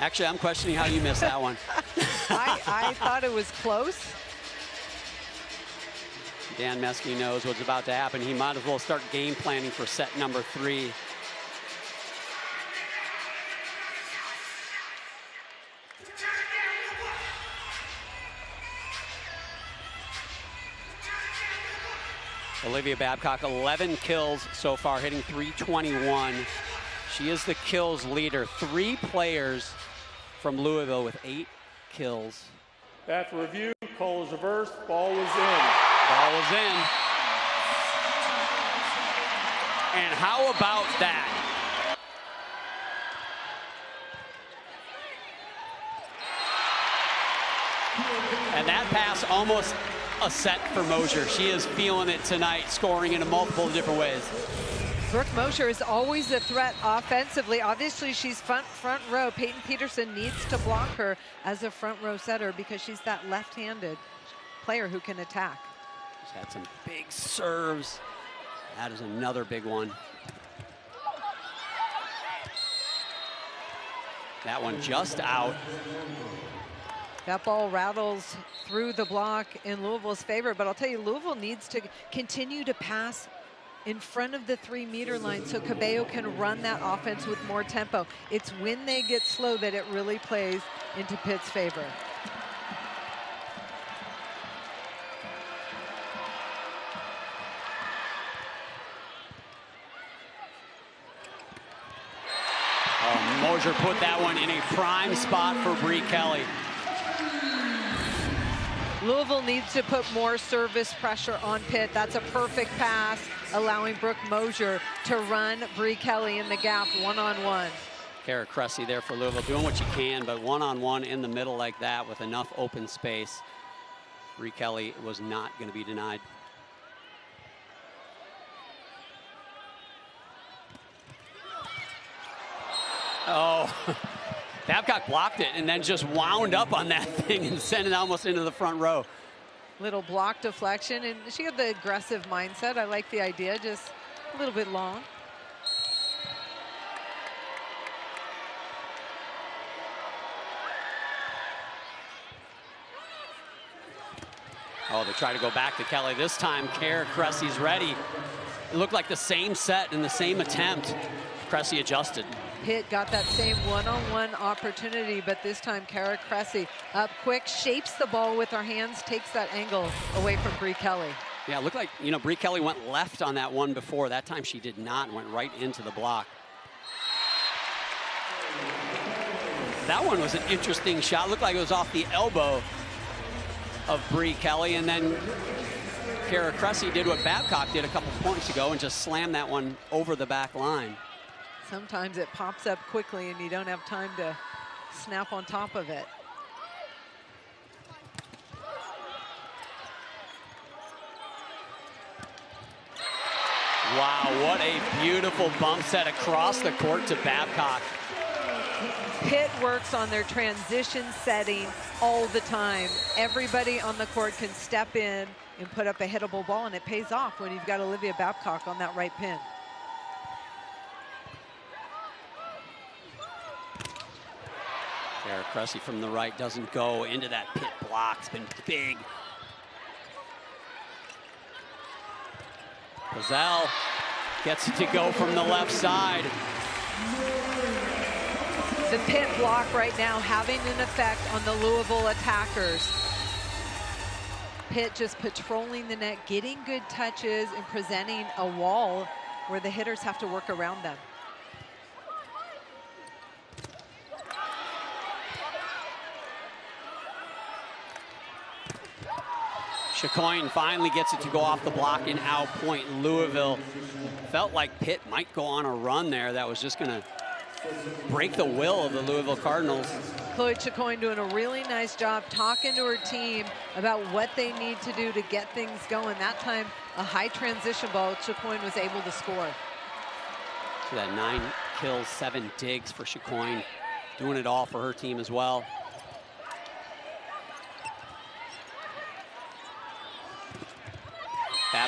Actually, I'm questioning how you missed that one. I thought it was close. Dan Meskey knows what's about to happen. He might as well start game planning for set number 3. Olivia Babcock, 11 kills so far, hitting .321. She is the kills leader. 3 players from Louisville with 8 kills. After review, call is reversed. Ball was in. Ball was in. And how about that? And that pass almost a set for Mosier. She is feeling it tonight, scoring in multiple different ways. Brooke Mosier is always a threat offensively. Obviously, she's front row. Peyton Peterson needs to block her as a front row setter because she's that left-handed player who can attack. She's had some big serves. That is another big one. That one just out. That ball rattles through the block in Louisville's favor, but I'll tell you, Louisville needs to continue to pass in front of the 3-meter line so Cabello can run that offense with more tempo. It's when they get slow that it really plays into Pitt's favor. Oh, Mosier put that one in a prime spot for Bree Kelly. Louisville needs to put more service pressure on Pitt. That's a perfect pass, allowing Brooke Mosier to run Bree Kelly in the gap one-on-one. Kara Cressy there for Louisville, doing what you can, but one-on-one in the middle like that with enough open space. Bree Kelly was not going to be denied. Oh, Babcock blocked it and then just wound up on that thing and sent it almost into the front row. Little block deflection, and she had the aggressive mindset. I like the idea, just a little bit long. Oh, they try to go back to Kelly. This time, Kara Cressy's ready. It looked like the same set and the same attempt. Cressy adjusted. Pitt got that same one-on-one opportunity, but this time Kara Cressy up quick, shapes the ball with her hands, takes that angle away from Bree Kelly. Yeah, it looked like, you know, Bree Kelly went left on that one before. That time she did not, went right into the block. That one was an interesting shot. Looked like it was off the elbow of Bree Kelly, and then Kara Cressy did what Babcock did a couple points ago and just slammed that one over the back line. Sometimes it pops up quickly and you don't have time to snap on top of it. Wow, what a beautiful bump set across the court to Babcock. Pitt works on their transition setting all the time. Everybody on the court can step in and put up a hittable ball, and it pays off when you've got Olivia Babcock on that right pin. Kara Cressy from the right doesn't go into that Pitt block. It's been big. Gazelle gets it to go from the left side. The Pitt block right now having an effect on the Louisville attackers. Pitt just patrolling the net, getting good touches and presenting a wall where the hitters have to work around them. Chacoin finally gets it to go off the block and out point Louisville. Felt like Pitt might go on a run there that was just gonna break the will of the Louisville Cardinals. Chloe Chacoin doing a really nice job talking to her team about what they need to do to get things going. That time, a high transition ball, Chacoin was able to score. So that 9 kills, 7 digs for Chacoin, doing it all for her team as well.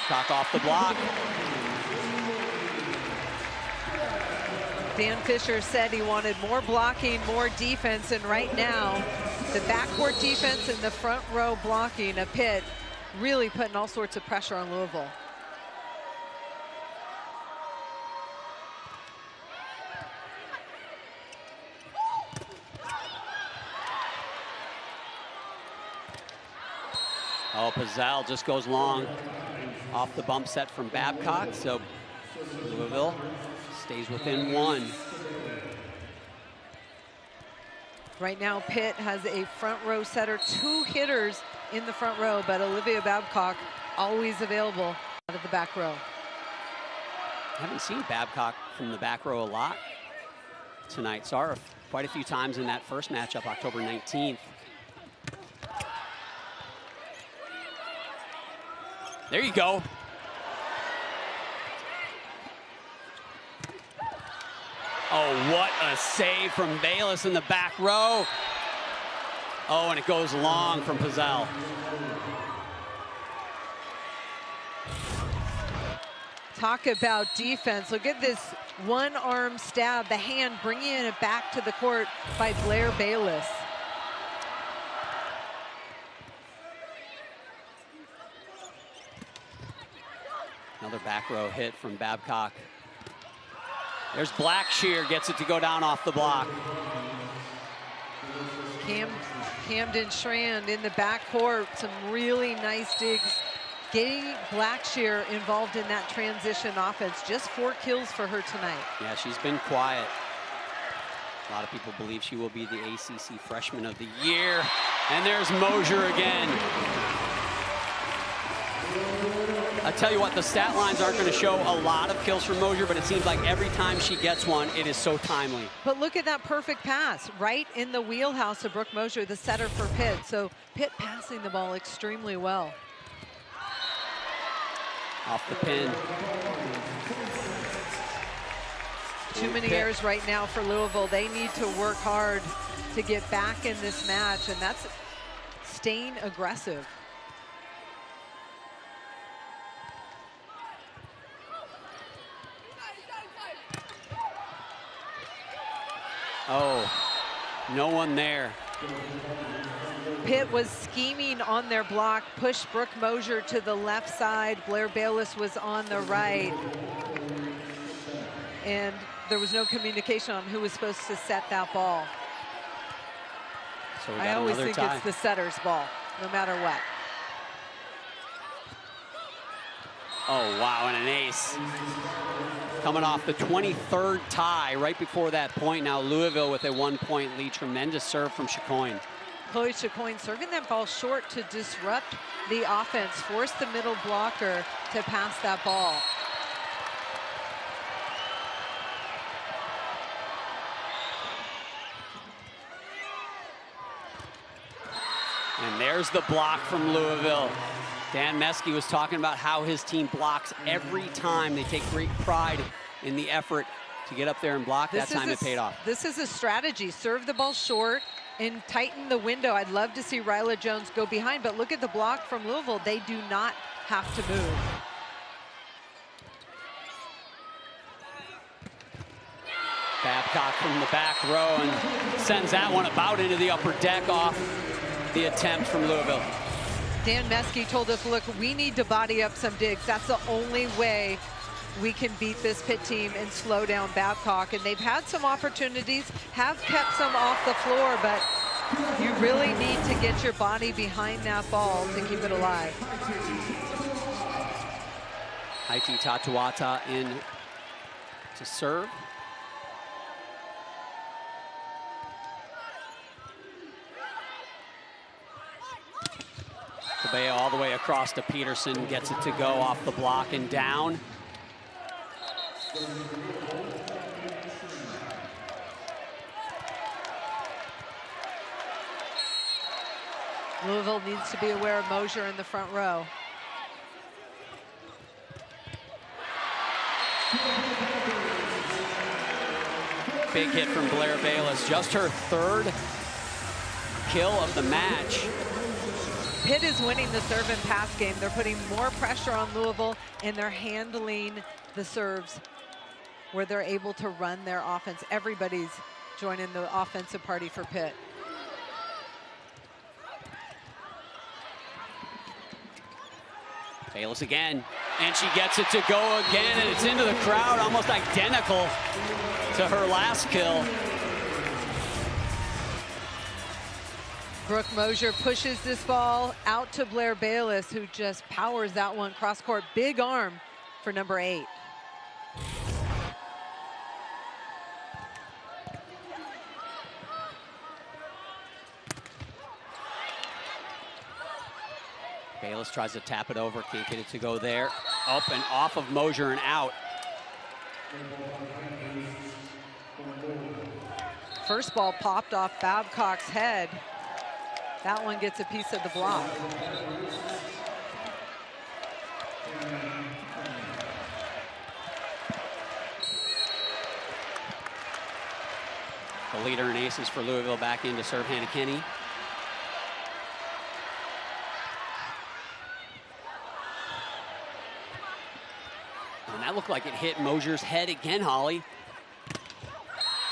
Babcock off the block. Dan Fisher said he wanted more blocking, more defense, and right now, the backcourt defense and the front row blocking of Pitt really putting all sorts of pressure on Louisville. Oh, Pizzell just goes long off the bump set from Babcock, so Louisville stays within 1. Right now, Pitt has a front row setter, 2 hitters in the front row, but Olivia Babcock always available out of the back row. I haven't seen Babcock from the back row a lot tonight. Saw her quite a few times in that first matchup, October 19th. There you go. Oh, what a save from Bayless in the back row. Oh, and it goes long from Pizzell. Talk about defense. Look at this one-arm stab, the hand bringing it back to the court by Blair Bayless. Another back row hit from Babcock. There's Blackshear, gets it to go down off the block. Camden Schrand in the backcourt, some really nice digs. Getting Blackshear involved in that transition offense. Just 4 kills for her tonight. Yeah, she's been quiet. A lot of people believe she will be the ACC Freshman of the Year. And there's Mosier again. I tell you what, the stat lines aren't going to show a lot of kills from Mosier, but it seems like every time she gets one, it is so timely. But look at that perfect pass, right in the wheelhouse of Brooke Mosier, the setter for Pitt. So Pitt passing the ball extremely well. Off the pin. Too many errors right now for Louisville. They need to work hard to get back in this match, and that's staying aggressive. Oh, no one there. Pitt was scheming on their block, pushed Brooke Mosier to the left side. Blair Bayless was on the right. And there was no communication on who was supposed to set that ball. So I always think tie. It's the setter's ball, no matter what. Oh, wow, and an ace. Coming off the 23rd tie right before that point. Now Louisville with a 1-point lead. Tremendous serve from Chacoin. Chloe Chacoin serving that ball short to disrupt the offense, force the middle blocker to pass that ball. And there's the block from Louisville. Dan Meske was talking about how his team blocks every time. They take great pride in the effort to get up there and block. That time it paid off. This is a strategy. Serve the ball short and tighten the window. I'd love to see Ryla Jones go behind, but look at the block from Louisville. They do not have to move. Babcock from the back row and sends that one about into the upper deck off the attempt from Louisville. Dan Meske told us, look, we need to body up some digs. That's the only way we can beat this Pitt team and slow down Babcock. And they've had some opportunities, have kept some off the floor, but you really need to get your body behind that ball to keep it alive. Haiti Tatuata in to serve. Cabello all the way across to Peterson, gets it to go off the block and down. Louisville needs to be aware of Mosier in the front row. Big hit from Blair Bayless, just her 3rd kill of the match. Pitt is winning the serve and pass game. They're putting more pressure on Louisville, and they're handling the serves where they're able to run their offense. Everybody's joining the offensive party for Pitt. Bayless again, and she gets it to go again, and it's into the crowd, almost identical to her last kill. Brooke Mosier pushes this ball out to Blair Bayless, who just powers that one cross court. Big arm for number 8. Bayless tries to tap it over, can't get it to go there. Up and off of Mosier and out. First ball popped off Babcock's head. That one gets a piece of the block. The leader in aces for Louisville back in to serve Hannah Kenny. And that looked like it hit Mosier's head again, Holly.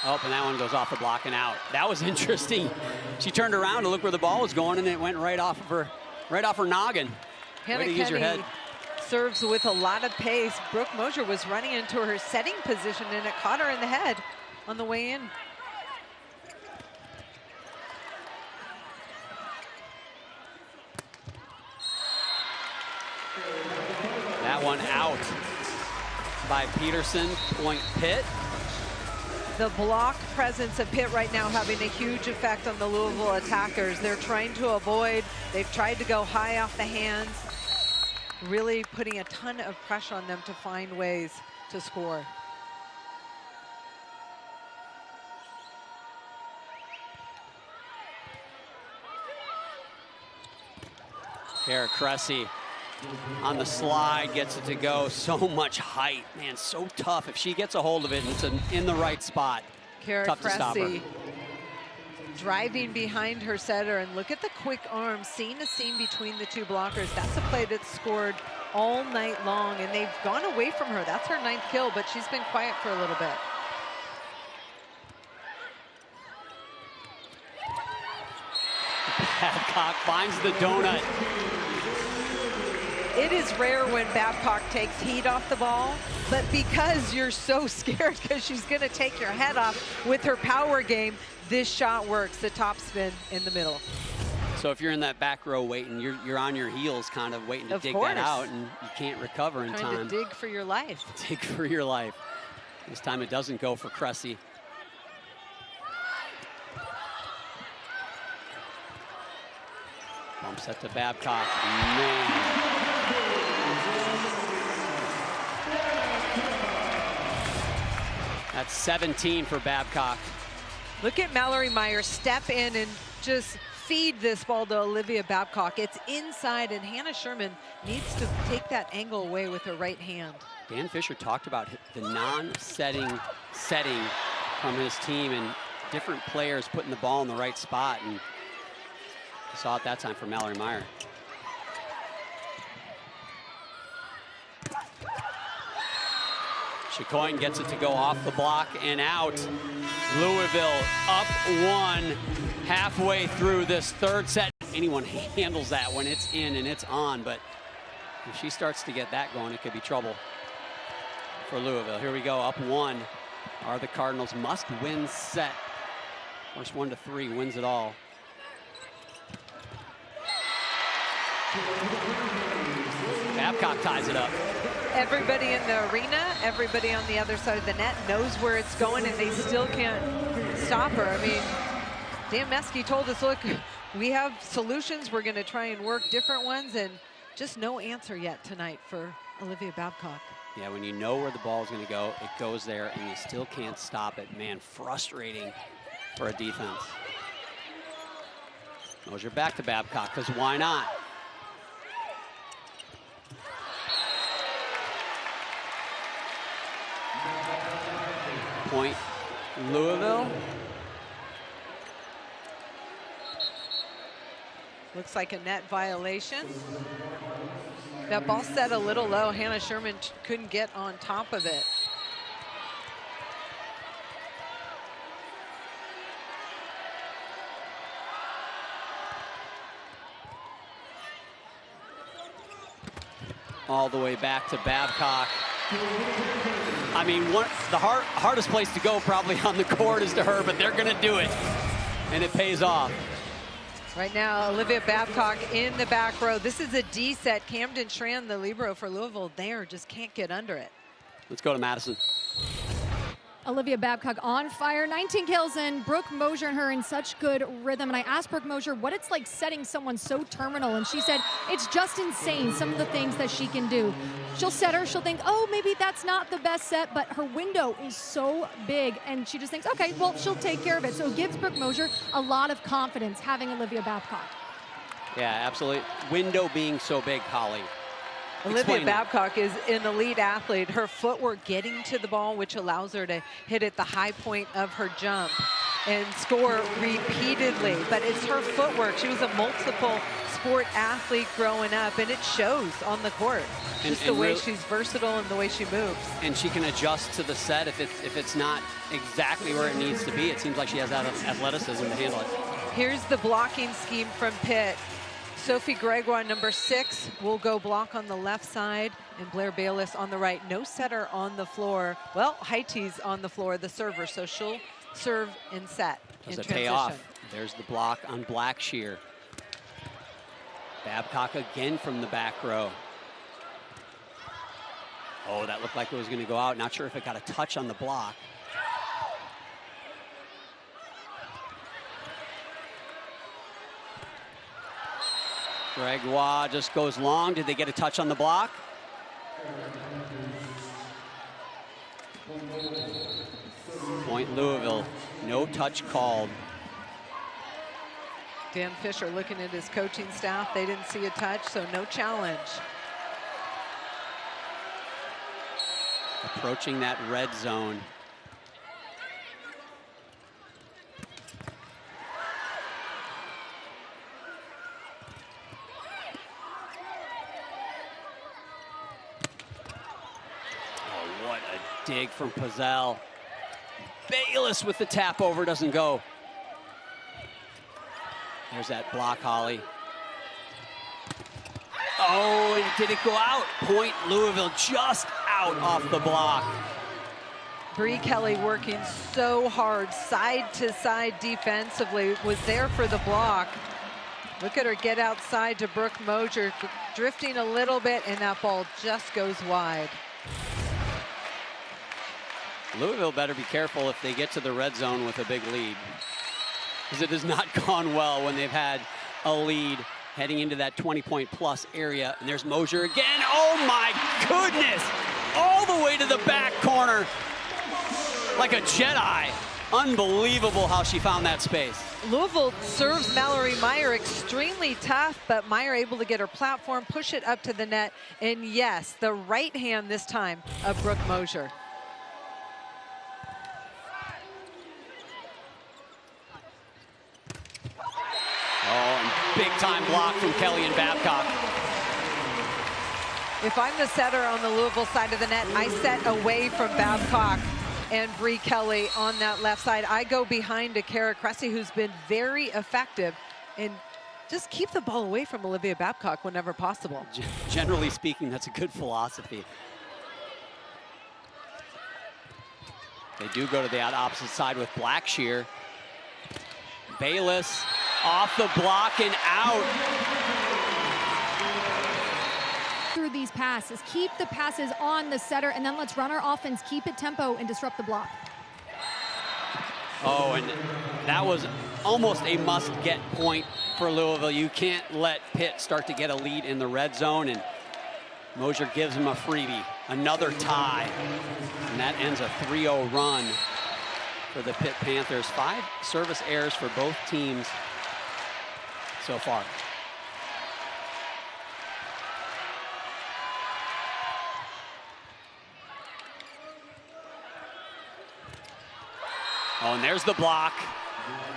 Oh, and that one goes off the block and out. That was interesting. She turned around to look where the ball was going, and it went right off of her noggin. Hannah Kenny serves with a lot of pace. Brooke Mosier was running into her setting position, and it caught her in the head on the way in. That one out by Peterson, point Pitt. The block presence of Pitt right now having a huge effect on the Louisville attackers. They're trying to avoid, they've tried to go high off the hands, really putting a ton of pressure on them to find ways to score. Kara Cressy on the slide, gets it to go. So much height, man, so tough. If she gets a hold of it and it's in the right spot, Kara tough to stop her. Cressy driving behind her setter, and look at the quick arm, seeing a seam between the two blockers. That's a play that's scored all night long, and they've gone away from her. That's her 9th kill, but she's been quiet for a little bit. Babcock finds the donut. It is rare when Babcock takes heat off the ball, but because you're so scared because she's going to take your head off with her power game, this shot works, the top spin in the middle. So if you're in that back row waiting, you're on your heels kind of waiting to dig that out, and you can't recover in time. Trying to dig for your life. Dig for your life. This time it doesn't go for Cressy. Bump set to Babcock. Man. That's 17 for Babcock. Look at Mallory Meyer step in and just feed this ball to Olivia Babcock. It's inside, and Hannah Sherman needs to take that angle away with her right hand. Dan Fisher talked about the non-setting setting from his team and different players putting the ball in the right spot, and you saw it that time for Mallory Meyer. Chicoine gets it to go off the block and out. Louisville up 1 halfway through this third set. Anyone handles that when it's in and it's on, but if she starts to get that going, it could be trouble for Louisville. Here we go, up 1. Are the Cardinals must win set. First 1 to 3 wins it all. Babcock ties it up. Everybody in the arena, everybody on the other side of the net knows where it's going, and they still can't stop her. I mean, Dan Meskey told us, look, we have solutions. We're going to try and work different ones, and just no answer yet tonight for Olivia Babcock. Yeah, when you know where the ball is going to go, it goes there, and you still can't stop it. Man, frustrating for a defense. Mosier back to Babcock, because why not? Point Louisville. Looks like a net violation. That ball set a little low. Hannah Sherman couldn't get on top of it. All the way back to Babcock. I mean, the hardest place to go probably on the court is to her, but they're going to do it, and it pays off. Right now, Olivia Babcock in the back row. This is a D set. Camden Schran, the libero for Louisville, there just can't get under it. Let's go to Madison. Olivia Babcock on fire, 19 kills in. Brooke Mosier and her in such good rhythm. And I asked Brooke Mosier what it's like setting someone so terminal. And she said, it's just insane, some of the things that she can do. She'll set her, she'll think, oh, maybe that's not the best set, but her window is so big. And she just thinks, okay, well, she'll take care of it. So it gives Brooke Mosier a lot of confidence having Olivia Babcock. Yeah, absolutely. Window being so big, Holly. Olivia Babcock is an elite athlete. Her footwork getting to the ball, which allows her to hit at the high point of her jump and score repeatedly. But it's her footwork. She was a multiple sport athlete growing up, and it shows on the court. Just the way she's versatile and the way she moves. And she can adjust to the set if it's not exactly where it needs to be. It seems like she has that athleticism to handle it. Here's the blocking scheme from Pitt. Sophie Gregoire, number 6, will go block on the left side, and Blair Bayless on the right. No setter on the floor. Well, Haiti's on the floor, the server, so she'll serve and set in transition. Pay off. There's the block on Blackshear. Babcock again from the back row. Oh, that looked like it was going to go out. Not sure if it got a touch on the block. Gregoire just goes long. Did they get a touch on the block? Point Louisville, no touch called. Dan Fisher looking at his coaching staff. They didn't see a touch, so no challenge. Approaching that red zone. Dig from Pazell. Bayless with the tap over, doesn't go. There's that block, Holly. Oh, and did it go out? Point Louisville just out off the block. Bree Kelly working so hard, side to side defensively, was there for the block. Look at her get outside to Brooke Mosier, drifting a little bit, and that ball just goes wide. Louisville better be careful if they get to the red zone with a big lead, because it has not gone well when they've had a lead heading into that 20-point plus area. And there's Mosier again. Oh my goodness! All the way to the back corner like a Jedi. Unbelievable how she found that space. Louisville serves Mallory Meyer extremely tough, but Meyer able to get her platform, push it up to the net, and yes, the right hand this time of Brooke Mosier. Oh, and big time block from Kelly and Babcock. If I'm the setter on the Louisville side of the net, I set away from Babcock and Bree Kelly on that left side. I go behind to Kara Cressy, who's been very effective, and just keep the ball away from Olivia Babcock whenever possible. Generally speaking, that's a good philosophy. They do go to the opposite side with Blackshear. Bayless off the block and out. Through these passes, keep the passes on the setter, and then let's run our offense, keep it tempo, and disrupt the block. Oh, and that was almost a must-get point for Louisville. You can't let Pitt start to get a lead in the red zone, and Mosier gives him a freebie. Another tie, and that ends a 3-0 run for the Pitt Panthers. 5 service errors for both teams so far. Oh, and there's the block.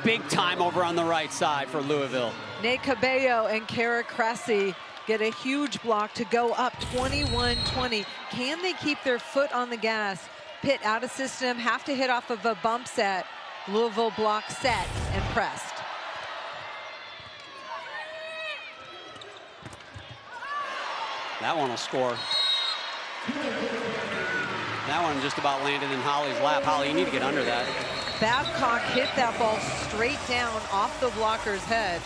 big time over on the right side for Louisville. Nate Cabello and Kara Cressy get a huge block to go up 21-20. Can they keep their foot on the gas? Pitt out of system, have to hit off of a bump set. Louisville block set and pressed. That one will score. That one just about landed in Holly's lap. Holly, you need to get under that. Babcock hit that ball straight down off the blocker's head.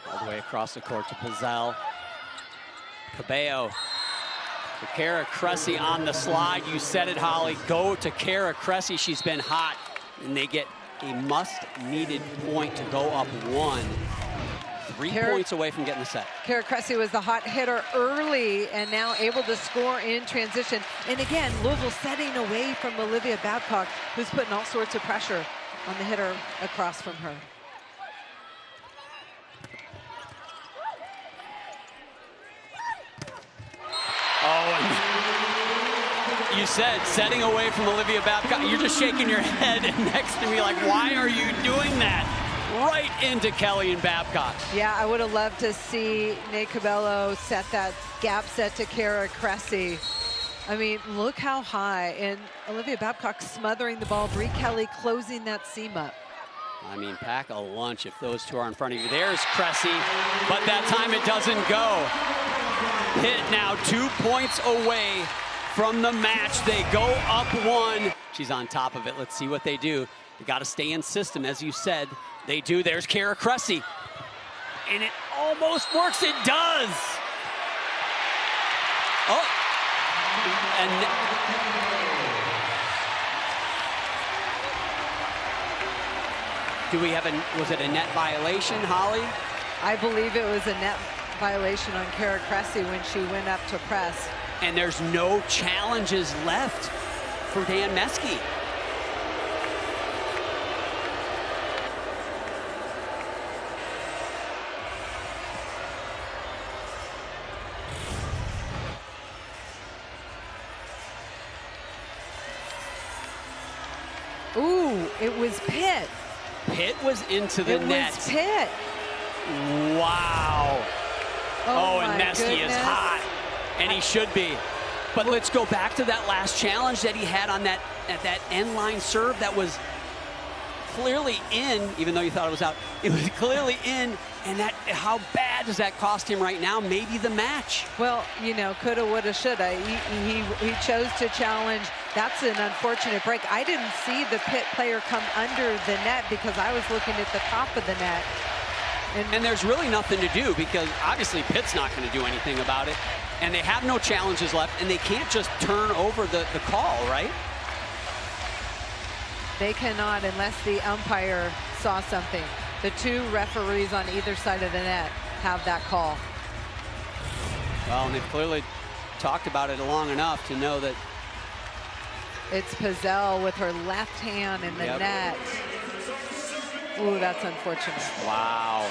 All the way across the court to Pizzell. Cabello. To Kara Cressy on the slide. You said it, Holly. Go to Kara Cressy. She's been hot. And they get a must-needed point to go up one. 3 points away from getting the set. Kara Cressy was the hot hitter early and now able to score in transition. And again, Louisville setting away from Olivia Babcock, who's putting all sorts of pressure on the hitter across from her. Oh, and you said setting away from Olivia Babcock. You're just shaking your head next to me like, why are you doing that? Right into Kelly and Babcock. Yeah, I would have loved to see Nate Cabello set that gap set to Kara Cressy. I mean, look how high. And Olivia Babcock smothering the ball. Bree Kelly closing that seam up. I mean, pack a lunch if those two are in front of you. There's Cressy, but that time it doesn't go. Pitt now 2 points away from the match. They go up one. She's on top of it. Let's see what they do. They got to stay in system, as you said. They do. There's Kara Cressy. And it almost works. It does. Oh. And do we have was it a net violation, Holly? I believe it was a net violation on Kara Cressy when she went up to press. And there's no challenges left for Dan Meske. Ooh, it was Pitt. Pitt was into the net. It was Pitt. Wow. Oh, and Meske is hot, and he should be. But let's go back to that last challenge that he had on that end line serve that was clearly in, even though you thought it was out. It was clearly in, and that how bad does that cost him right now? Maybe the match. Well, you know, coulda, woulda, shoulda. He chose to challenge. That's an unfortunate break. I didn't see the Pitt player come under the net because I was looking at the top of the net. And there's really nothing to do because obviously Pitt's not going to do anything about it. And they have no challenges left, and they can't just turn over the call, right? They cannot unless the umpire saw something. The two referees on either side of the net have that call. Well, and they've clearly talked about it long enough to know that it's Pizzell with her left hand in the net. Ooh, that's unfortunate. Wow.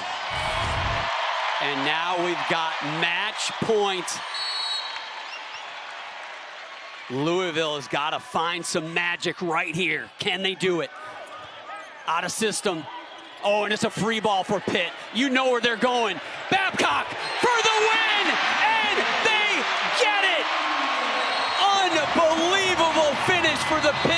And now we've got match point. Louisville has got to find some magic right here. Can they do it? Out of system. Oh, and it's a free ball for Pitt. You know where they're going. Babcock for the win, and they get it! Unbelievable finish for the Pitt